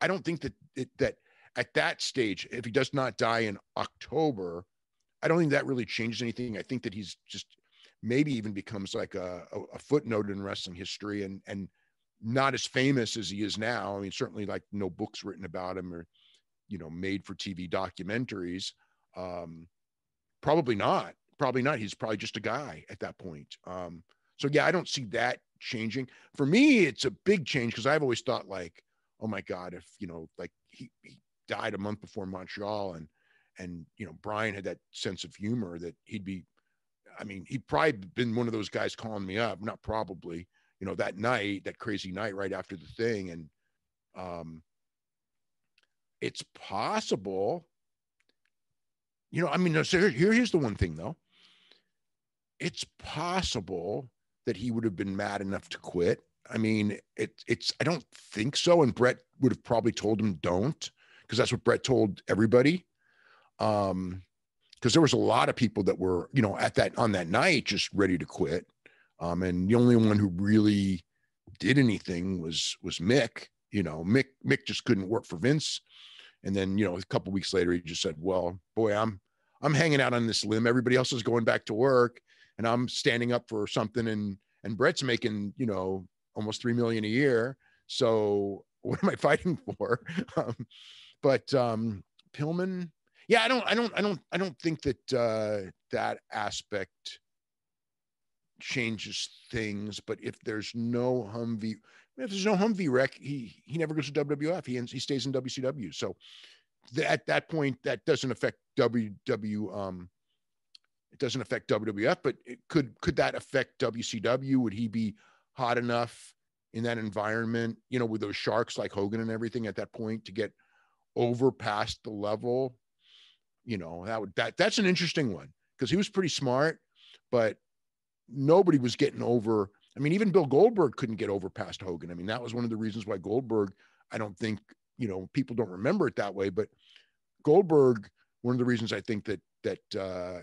that at that stage, if he does not die in October, I don't think that really changes anything. I think that he's just maybe even becomes like a footnote in wrestling history and not as famous as he is now. I mean, certainly like no books written about him or, you know, made for TV documentaries. Probably not. He's probably just a guy at that point. So yeah, I don't see that changing. For me, it's a big change because I've always thought like, oh my God, if, you know, like he died a month before Montreal and, you know, Brian had that sense of humor that he'd probably been one of those guys calling me up, not probably, you know, that night, that crazy night right after the thing. And it's possible, you know, I mean, so here's the one thing though. It's possible that he would have been mad enough to quit. I mean, I don't think so. And Brett would have probably told him don't, because that's what Brett told everybody. Because there was a lot of people that were, you know, on that night just ready to quit. And the only one who really did anything was Mick. You know, Mick just couldn't work for Vince. And then, you know, a couple of weeks later, he just said, well, boy, I'm hanging out on this limb. Everybody else is going back to work and I'm standing up for something. And Brett's making, you know, almost $3 million a year. So what am I fighting for? But Pillman, yeah, I don't think that that aspect changes things. But if there's no Humvee wreck, he never goes to WWF. He stays in WCW. So at that point, that doesn't affect it doesn't affect WWF, but could that affect WCW? Would he be hot enough in that environment, you know, with those sharks like Hogan and everything at that point to get over past the level? You know, that's an interesting one because he was pretty smart, but nobody was getting over. I mean, even Bill Goldberg couldn't get over past Hogan. I mean, that was one of the reasons why Goldberg, I don't think, you know, people don't remember it that way, but Goldberg, one of the reasons I think that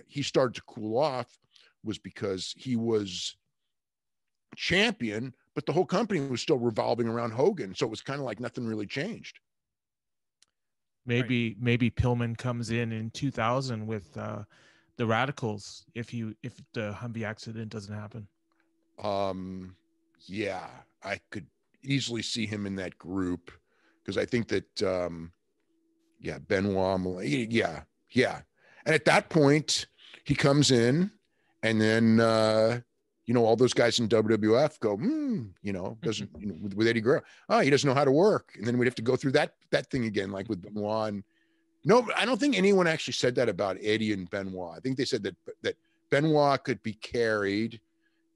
he started to cool off was because he was champion, but the whole company was still revolving around Hogan. So it was kind of like nothing really changed. Maybe Pillman comes in 2000 with the Radicals if the Humvee accident doesn't happen. Yeah, I could easily see him in that group because I think that Benoit, yeah. And at that point, he comes in, and then you know, all those guys in WWF go, you know, doesn't, you know, with Eddie Guerrero, he doesn't know how to work, and then we'd have to go through that thing again, like with Benoit. And no, I don't think anyone actually said that about Eddie and Benoit. I think they said that Benoit could be carried,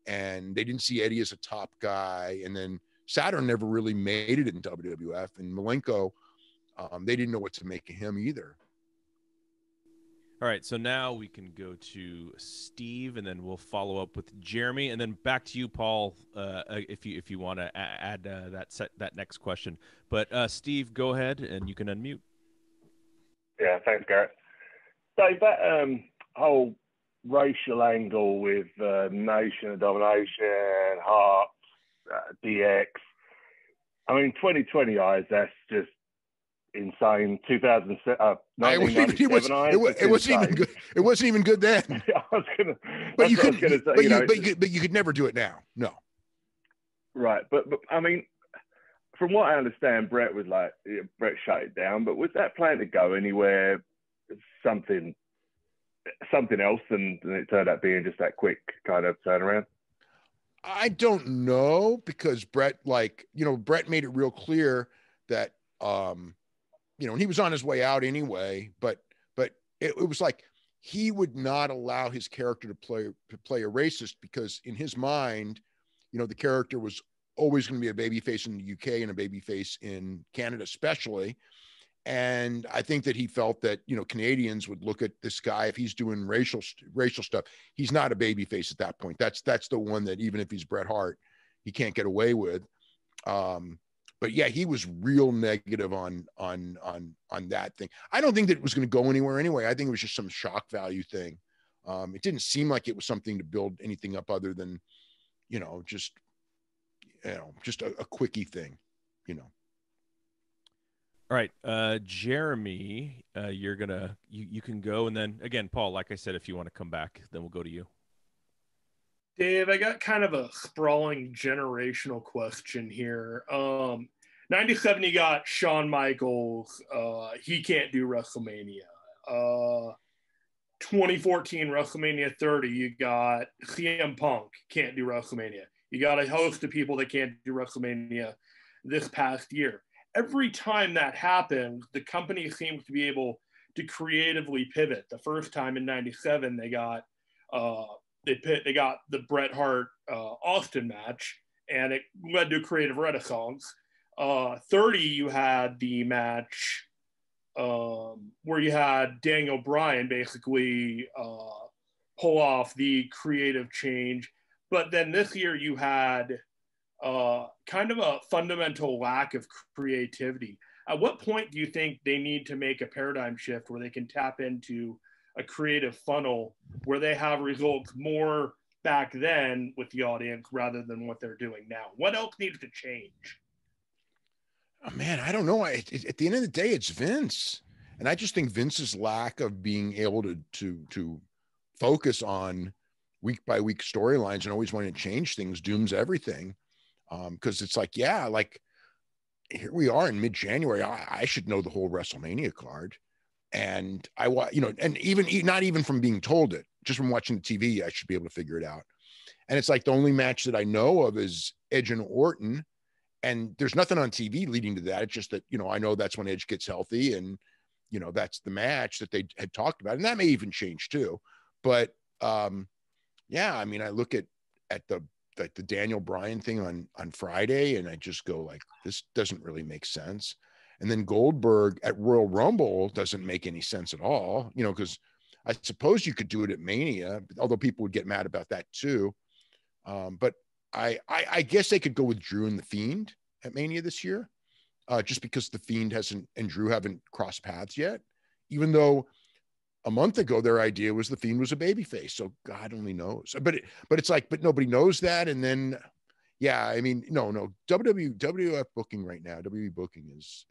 and they didn't see Eddie as a top guy. And then Saturn never really made it in WWF, and Malenko, they didn't know what to make of him either. All right, so now we can go to Steve, and then we'll follow up with Jeremy, and then back to you, Paul, if you want to add that next question. But Steve, go ahead, and you can unmute. Yeah, thanks, Garrett. Dave, that whole racial angle with Nation of Domination, Hearts, DX. I mean, 2020 eyes, that's just insane. 2007, it wasn't even good. It wasn't even good then. I was gonna, but you could never do it now. No. Right, but I mean, from what I understand, Brett shut it down. But was that plan to go anywhere? Something else, and it turned out being just that quick kind of turnaround. I don't know, because Brett, Brett made it real clear that and he was on his way out anyway, but it was like he would not allow his character to play a racist, because in his mind, you know, the character was always going to be a babyface in the UK and a babyface in Canada, especially. And I think that he felt that, you know, Canadians would look at this guy, if he's doing racial stuff, he's not a babyface at that point. That's the one that, even if he's Bret Hart, he can't get away with. But yeah, he was real negative on that thing. I don't think that it was going to go anywhere anyway. I think it was just some shock value thing. It didn't seem like it was something to build anything up other than, just a quickie thing, All right, Jeremy, you can go, and then again, Paul, like I said, if you want to come back, then we'll go to you. Dave, I got kind of a sprawling generational question here. 97, you got Shawn Michaels. He can't do WrestleMania. 2014 WrestleMania 30, you got CM Punk, can't do WrestleMania. You got a host of people that can't do WrestleMania this past year. Every time that happens, the company seems to be able to creatively pivot. The first time in 97, they got the Bret Hart Austin match, and it led to a creative renaissance. 30, you had the match where you had Daniel Bryan basically pull off the creative change. But then this year you had kind of a fundamental lack of creativity. At what point do you think they need to make a paradigm shift where they can tap into a creative funnel where they have results more back then with the audience rather than what they're doing now? What else needs to change? Oh, man, I don't know. At the end of the day, it's Vince. And I just think Vince's lack of being able to focus on week by week storylines and always wanting to change things dooms everything. Because it's like, yeah, like here we are in mid-January. I should know the whole WrestleMania card. And and even not even from being told it, just from watching the TV, I should be able to figure it out. And it's like the only match that I know of is Edge and Orton. And there's nothing on TV leading to that. It's just that, I know that's when Edge gets healthy, and, that's the match that they had talked about. And that may even change too. But yeah, I mean, I look at the Daniel Bryan thing on Friday, and I just go like, this doesn't really make sense. And then Goldberg at Royal Rumble doesn't make any sense at all, because I suppose you could do it at Mania, although people would get mad about that too. But I guess they could go with Drew and The Fiend at Mania this year, just because The Fiend and Drew haven't crossed paths yet, even though a month ago their idea was The Fiend was a babyface. So God only knows. But it's like, but nobody knows that. And then, yeah, I mean, no, WWF booking right now, WWE booking is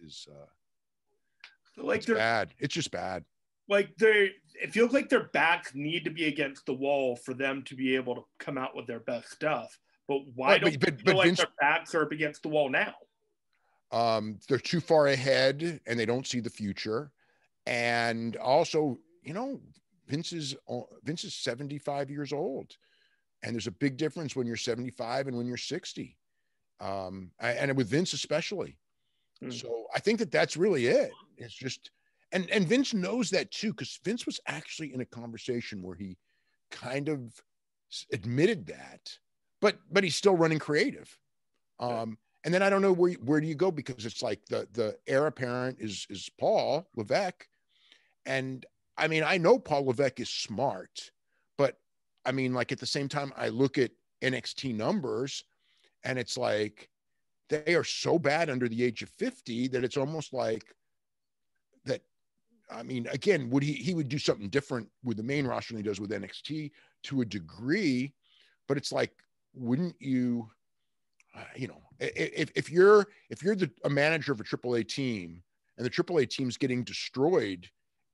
like it's bad. It's just bad. Like it feels like their backs need to be against the wall for them to be able to come out with their best stuff. But why don't you feel like Vince, their backs are up against the wall now? They're too far ahead and they don't see the future. And also, Vince is 75 years old. And there's a big difference when you're 75 and when you're 60. And with Vince especially. So I think that's really it. It's just, and Vince knows that too, because Vince was actually in a conversation where he kind of admitted that, but he's still running creative. And then I don't know where do you go, because it's like the heir apparent is Paul Levesque. And I mean, I know Paul Levesque is smart, but I mean, like at the same time, I look at NXT numbers and it's like, they are so bad under the age of 50 that it's almost like that. I mean, again, he would do something different with the main roster than he does with NXT to a degree, but it's like, wouldn't you, if you're a manager of a AAA team and the AAA team's getting destroyed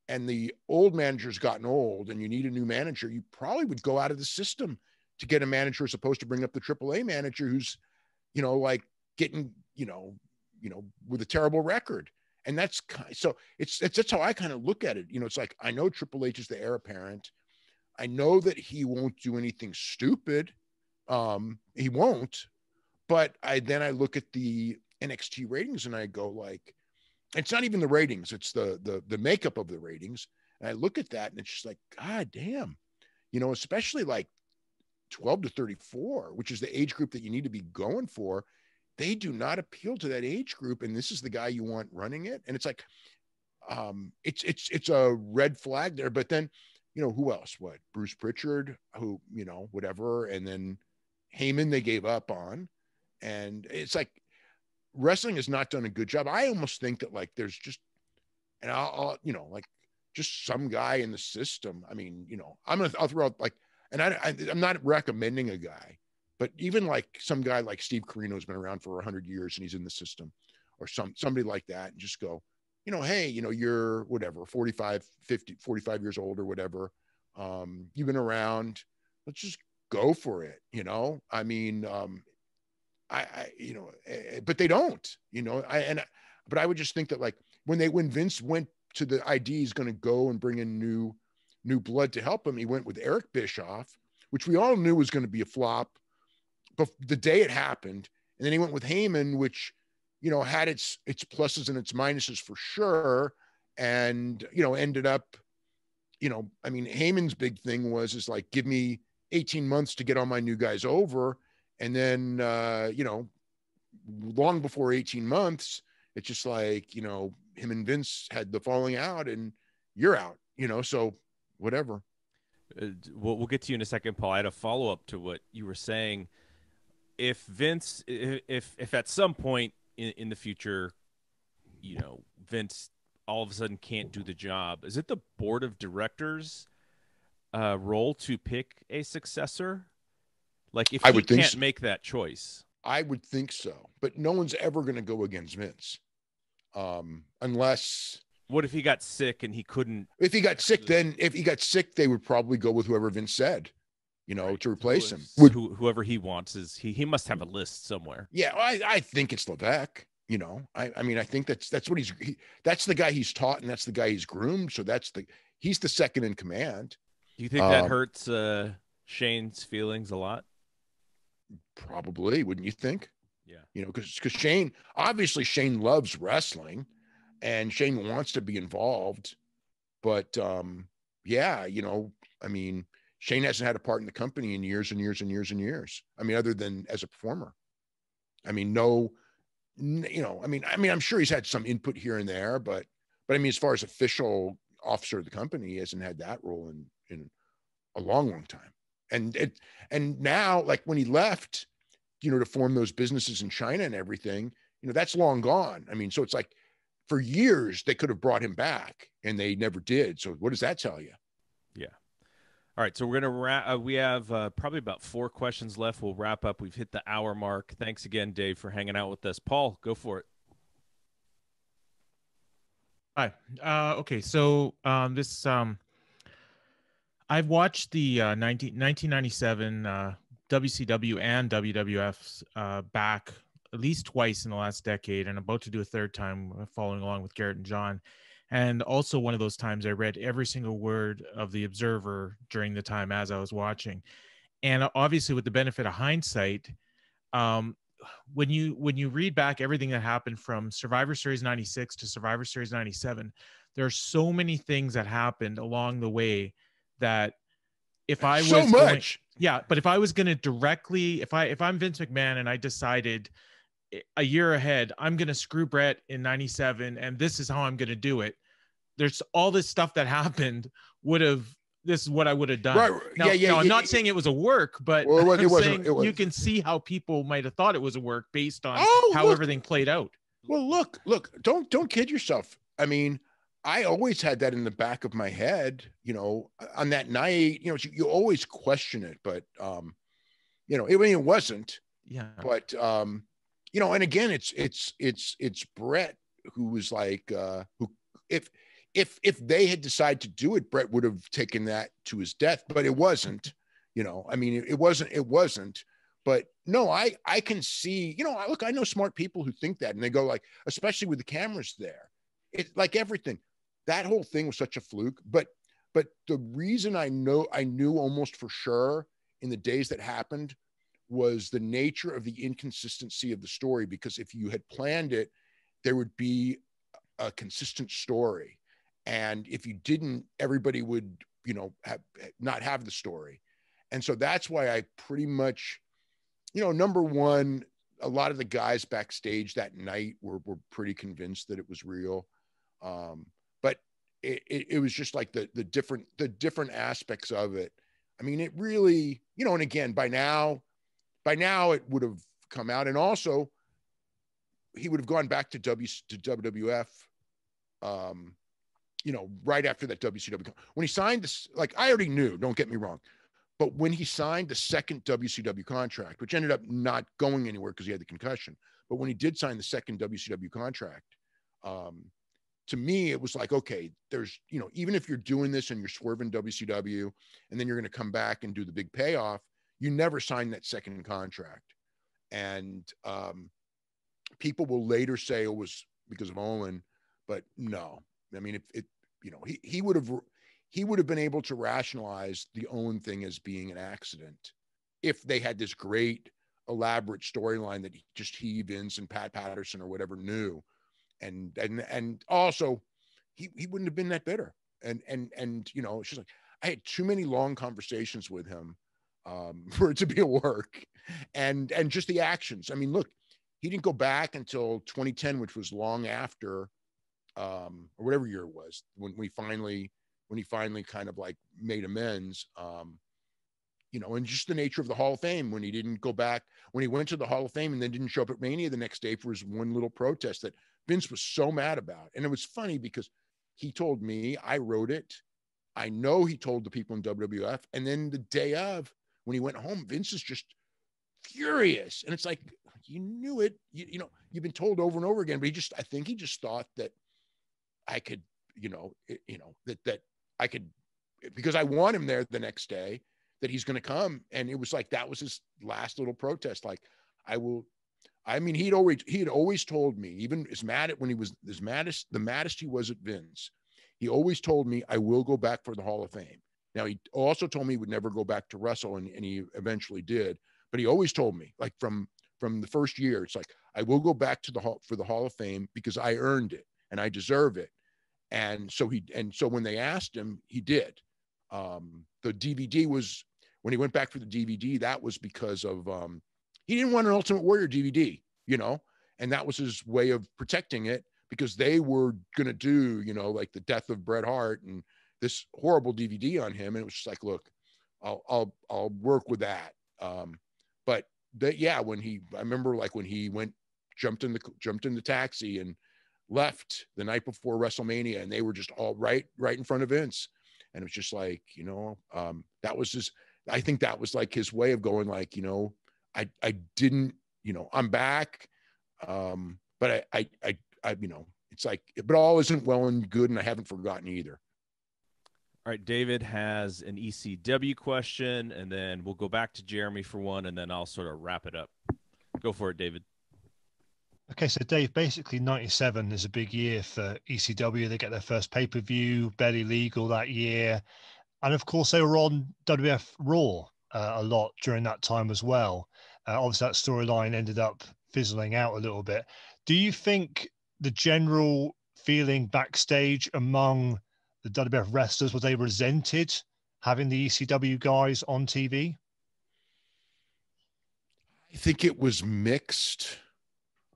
and the old manager's gotten old and you need a new manager, you probably would go out of the system to get a manager as opposed to bring up the AAA manager who's, like getting, with a terrible record. And that's how I kind of look at it. It's like, I know Triple H is the heir apparent. I know that he won't do anything stupid. He won't, but I look at the NXT ratings and I go like, it's not even the ratings. It's the makeup of the ratings. And I look at that and it's just like, God damn, you know, especially like 12 to 34, which is the age group that you need to be going for. They do not appeal to that age group. And this is the guy you want running it. And it's like, it's a red flag there. But then, you know, who else? What? Bruce Pritchard, who, you know, whatever. And then Heyman, they gave up on. And it's like, wrestling has not done a good job. I almost think that like there's just, and I'll you know, like just some guy in the system. I mean, you know, I'll throw out like, and I'm not recommending a guy, but even like some guy like Steve Corino has been around for 100 years and he's in the system, or somebody like that, and just go, you know, hey, you know, you're whatever, 45 years old or whatever. You've been around, let's just go for it. You know, I mean, you know, but they don't, you know, but I would just think that like when Vince went to the idea he's going to go and bring in new blood to help him, he went with Eric Bischoff, which we all knew was going to be a flop, but the day it happened. And then he went with Heyman, which, you know, had its pluses and its minuses for sure. And, you know, ended up, you know, I mean, Heyman's big thing is like, give me 18 months to get all my new guys over. And then, you know, long before 18 months, it's just like, you know, him and Vince had the falling out and you're out, you know, so whatever. We'll get to you in a second, Paul. I had a follow-up to what you were saying. If Vince, if at some point in the future, you know, Vince all of a sudden can't do the job, is it the board of directors role to pick a successor? Like if he can't make that choice. I would think so, but no one's ever going to go against Vince. Unless, what if he got sick and he couldn't? If he got sick, they would probably go with whoever Vince said, you know, right, to replace him. Whoever he wants is he must have a list somewhere. Yeah, I think it's Levesque. You know, I mean, I think that's what that's the guy he's taught and that's the guy he's groomed. So he's the second in command. Do you think that hurts Shane's feelings a lot? Probably, wouldn't you think? Yeah. You know, because Shane loves wrestling and Shane wants to be involved. But yeah, you know, I mean, Shane hasn't had a part in the company in years and years and years and years. I mean, other than as a performer. I mean, no, you know, I mean, I'm sure he's had some input here and there, but I mean, as far as official officer of the company, he hasn't had that role in a long, long time. And now, like when he left, you know, to form those businesses in China and everything, you know, that's long gone. I mean, so it's like for years they could have brought him back and they never did. So what does that tell you? Yeah. All right. So we're going to wrap. We have probably about 4 questions left. We'll wrap up. We've hit the hour mark. Thanks again, Dave, for hanging out with us. Paul, go for it. Hi. Okay. So I've watched the 1997 WCW and WWF's back at least twice in the last decade, and about to do a third time following along with Garrett and John. And also one of those times I read every single word of the Observer during the time as I was watching. And obviously with the benefit of hindsight, when you read back everything that happened from Survivor Series 96 to Survivor Series 97, there are so many things that happened along the way that if I was but if I was going to directly, if I'm Vince McMahon and I decided a year ahead, I'm going to screw Brett in 97 and this is how I'm going to do it. There's all this stuff that happened this is what I would have done. Right. Now, I'm not saying it was a work, but you can see how people might have thought it was a work based on how everything played out. Well, look, don't kid yourself. I mean, I always had that in the back of my head, you know, on that night, you know, you always question it, but, you know, it wasn't, but, you know, and again, it's Brett who was like, who, if they had decided to do it, Brett would have taken that to his death, but it wasn't, you know, I mean, it wasn't, but no, I can see, you know, I know smart people who think that and they go like, especially with the cameras there, it's like everything. That whole thing was such a fluke, but the reason I knew almost for sure in the days that happened was the nature of the inconsistency of the story, because if you had planned it, there would be a consistent story. And if you didn't, everybody would, not have the story. And so that's why I pretty much, number one, a lot of the guys backstage that night were pretty convinced that it was real. But it was just like the different aspects of it. I mean, it really, and again, by now it would have come out. And also he would have gone back to WWF, right after that WCW. When he signed this, like, I already knew, don't get me wrong, but when he signed the second WCW contract, which ended up not going anywhere because he had the concussion, but when he did sign the second WCW contract, to me, it was like, okay, there's, even if you're doing this and you're swerving WCW and then you're going to come back and do the big payoff, you never signed that second contract. And people will later say it was because of Owen, but no. I mean, he would have been able to rationalize the Owen thing as being an accident if they had this great elaborate storyline that he, Vince, and Pat Patterson or whatever knew. And also he wouldn't have been that bitter. And it's just like, I had too many long conversations with him for it to be a work, and just the actions. I mean, look, he didn't go back until 2010, which was long after, or whatever year it was, when he finally kind of like made amends, and just the nature of the Hall of Fame, when he didn't go back, when he went to the Hall of Fame and then didn't show up at Mania the next day for his one little protest that Vince was so mad about. And it was funny because he told me, I wrote it. I know he told the people in WWF. And then the day of, when he went home, Vince is just furious. And it's like, you knew it, you've been told over and over again, but I think he just thought that I could, that I could, because I want him there the next day, that he's going to come. And it was like, that was his last little protest. Like, he had always told me, even when he was the maddest he was at Vince, he always told me, I will go back for the Hall of Fame. Now, he also told me he would never go back to wrestle, and he eventually did. But he always told me, like, from the first year, it's like, I will go back for the Hall of Fame because I earned it and I deserve it. And so when they asked him, he did. The DVD was, when he went back for the DVD, that was because of, he didn't want an Ultimate Warrior DVD, and that was his way of protecting it, because they were going to do, like the death of Bret Hart and this horrible DVD on him. And it was just like, look, I'll work with that. But that, yeah, I remember like when he jumped in the taxi and left the night before WrestleMania, and they were just all right in front of Vince. And it was just like, that was I think that was like his way of going, like, I didn't, I'm back. But I it's like, but all isn't well and good, and I haven't forgotten either. All right, David has an ECW question, and then we'll go back to Jeremy for one, and then I'll sort of wrap it up. Go for it, David. Okay, so Dave, basically 97 is a big year for ECW. They get their first pay-per-view, barely legal that year. And of course, they were on WWF Raw a lot during that time as well. Obviously, that storyline ended up fizzling out a little bit. Do you think the general feeling backstage among the WWF wrestlers, was they resented having the ECW guys on TV? I think it was mixed,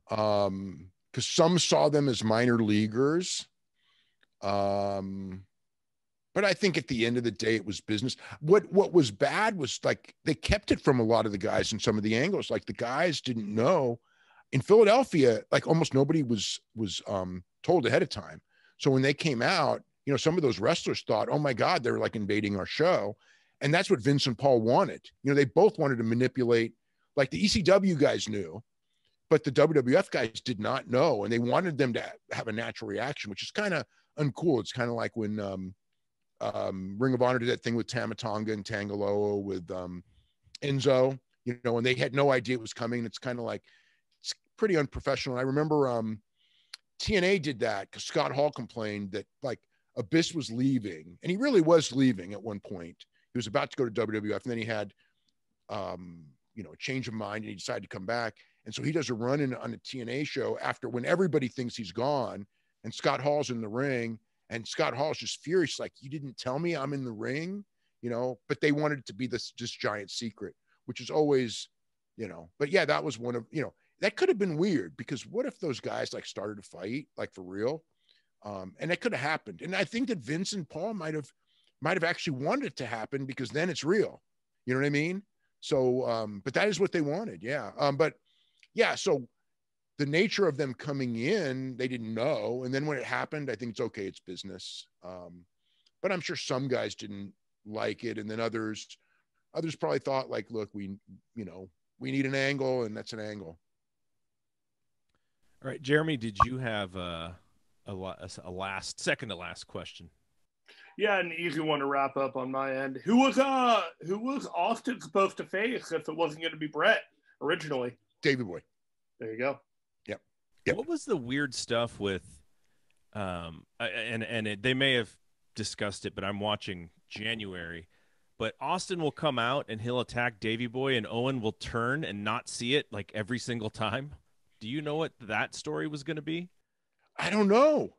because some saw them as minor leaguers. But I think at the end of the day, it was business. What was bad was, like, they kept it from a lot of the guys in some of the angles. Like, the guys didn't know. In Philadelphia, like, almost nobody was told ahead of time. So when they came out, some of those wrestlers thought, oh my God, they're like invading our show. And that's what Vince and Paul wanted. They both wanted to manipulate, like, the ECW guys knew, but the WWF guys did not know. And they wanted them to have a natural reaction, which is kind of uncool. It's kind of like when Ring of Honor did that thing with Tama Tonga and Tangaloa with Enzo, and they had no idea it was coming. It's kind of like, it's pretty unprofessional. And I remember TNA did that because Scott Hall complained that, like, Abyss was leaving, and he really was leaving at one point. He was about to go to WWF, and then he had, a change of mind, and he decided to come back. And so he does a run-in on a TNA show when everybody thinks he's gone, and Scott Hall's in the ring, And Scott Hall's just furious, like, you didn't tell me I'm in the ring, you know, but they wanted it to be this just giant secret, which is always, you know, but yeah, that was one of, you know, that could have been weird, because what if those guys like started to fight like for real? And that could have happened. And I think that Vince and Paul might have actually wanted it to happen, because then it's real. You know what I mean? So, but that is what they wanted. Yeah. But yeah, so the nature of them coming in, they didn't know. And then when it happened, I think it's okay. It's business. But I'm sure some guys didn't like it. And then others probably thought like, look, we need an angle, and that's an angle. All right, Jeremy, did you have a second to last question? Yeah, an easy one to wrap up on my end. Who was Austin supposed to face if it wasn't going to be Brett originally? Davey Boy. There you go. Yep. What was the weird stuff with they may have discussed it, but I'm watching January. But Austin will come out and he'll attack Davey Boy, and Owen will turn and not see it like every single time. Do you know what that story was going to be? I don't know.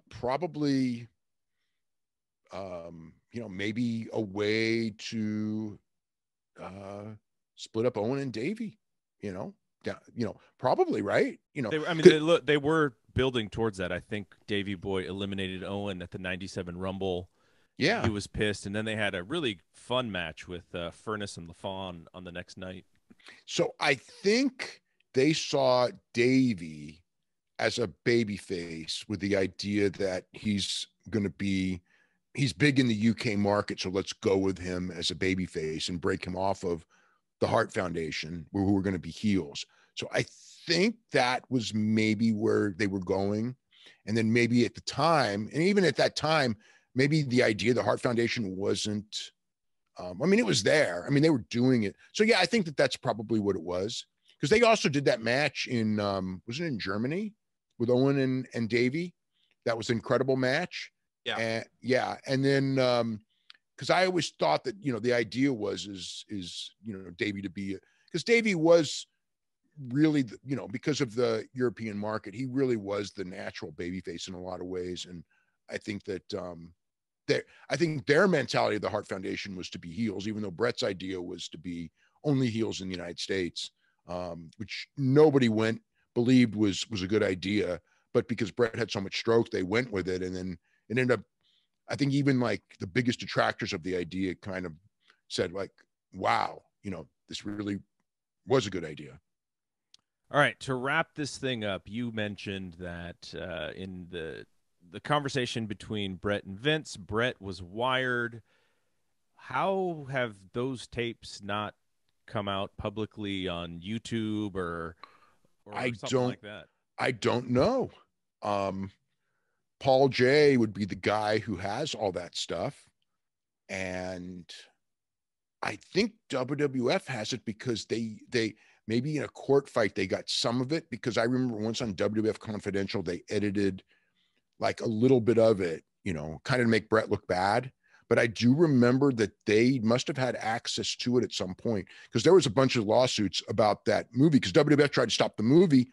Probably, maybe a way to split up Owen and Davey, probably, right? They were building towards that. I think Davey Boy eliminated Owen at the 97 Rumble. Yeah. He was pissed. And then they had a really fun match with Furnace and LaFawn on the next night. So I think they saw Davey as a baby face, with the idea that he's big in the UK market. So let's go with him as a baby face and break him off of the Hart Foundation, who were going to be heels. So I think that was maybe where they were going. And then maybe at the time, and even at that time, maybe the idea of the Hart Foundation wasn't, it was there. They were doing it. So yeah, I think that's probably what it was. Because they also did that match in, was it in Germany with Owen and Davey? That was an incredible match. Yeah. And yeah. And then, because I always thought that, the idea is Davey to be, because Davey was really, because of the European market, he really was the natural babyface in a lot of ways. And I think that, I think their mentality of the Hart Foundation was to be heels, even though Brett's idea was to be only heels in the United States, which nobody believed was a good idea. But because Brett had so much stroke, they went with it. And then it ended up, I think even like the biggest detractors of the idea kind of said like, wow, this really was a good idea. All right. To wrap this thing up, you mentioned that in the conversation between Brett and Vince, Brett was wired. How have those tapes not come out publicly on YouTube or something like that? I don't know. Paul J would be the guy who has all that stuff. And I think WWF has it because they maybe in a court fight, they got some of it, because I remember once on WWF Confidential, they edited like a little bit of it, kind of to make Brett look bad. But I do remember that they must have had access to it at some point, because there was a bunch of lawsuits about that movie, because WWF tried to stop the movie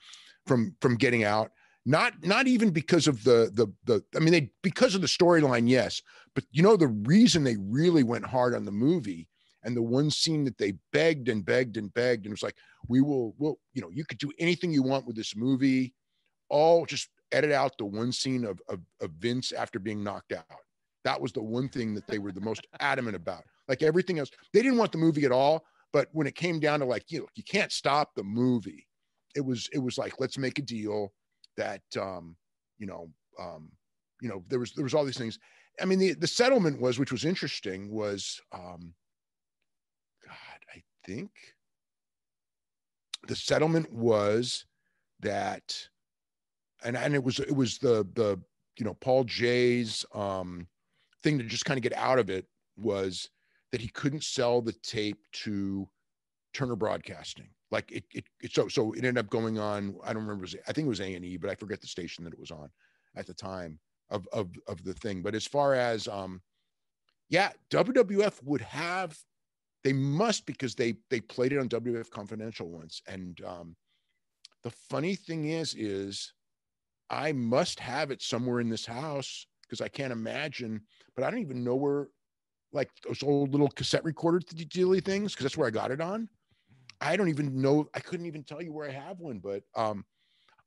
from getting out. Not even because of because of the storyline, yes. But the reason they really went hard on the movie, and the one scene that they begged and begged and begged, and it was like, we'll you could do anything you want with this movie, all just edit out the one scene of Vince after being knocked out. That was the one thing that they were the most adamant about. Like everything else, they didn't want the movie at all. But when it came down to like, you can't stop the movie. It was like, let's make a deal that, there was all these things. The settlement was, which was interesting, was, I think the settlement was that, and it was the Paul J's thing to just kind of get out of it was that he couldn't sell the tape to Turner Broadcasting. Like so it ended up going on. I don't remember. I think it was A&E, but I forget the station that it was on at the time of the thing. But as far as WWF would have, they must, because they played it on WWF Confidential once. And the funny thing is I must have it somewhere in this house because I can't imagine. But I don't even know where, like those old little cassette recorder dealy things, because that's where I got it on. I don't even know. I couldn't even tell you where I have one. But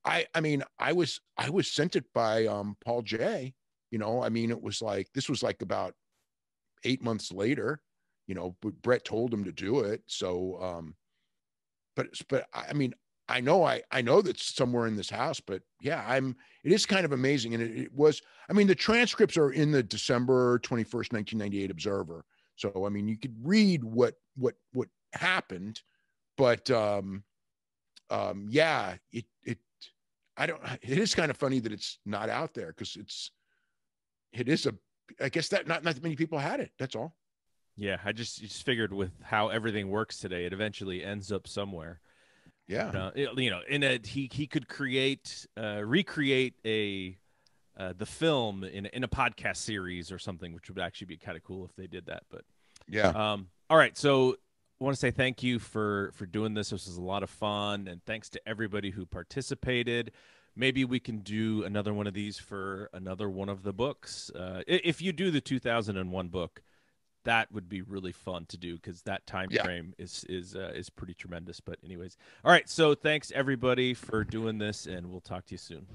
I mean, I was sent it by Paul J. You know, I mean, it was like, this was like about 8 months later. You know, but Brett told him to do it. So, but I mean, I know that's somewhere in this house, but yeah, it is kind of amazing. And it was, I mean, the transcripts are in the December 21st, 1998 Observer. So, I mean, you could read what happened, but, yeah, it is kind of funny that it's not out there, because I guess that not many people had it. That's all. Yeah, I just figured with how everything works today, it eventually ends up somewhere. Yeah. He could recreate the film in a podcast series or something, which would actually be kind of cool if they did that. But yeah. All right. So I want to say thank you for doing this. This was a lot of fun, and thanks to everybody who participated. Maybe we can do another one of these for another one of the books. If you do the 2001 book, that would be really fun to do, because that time frame is pretty tremendous. But anyways, all right. So thanks everybody for doing this, and we'll talk to you soon.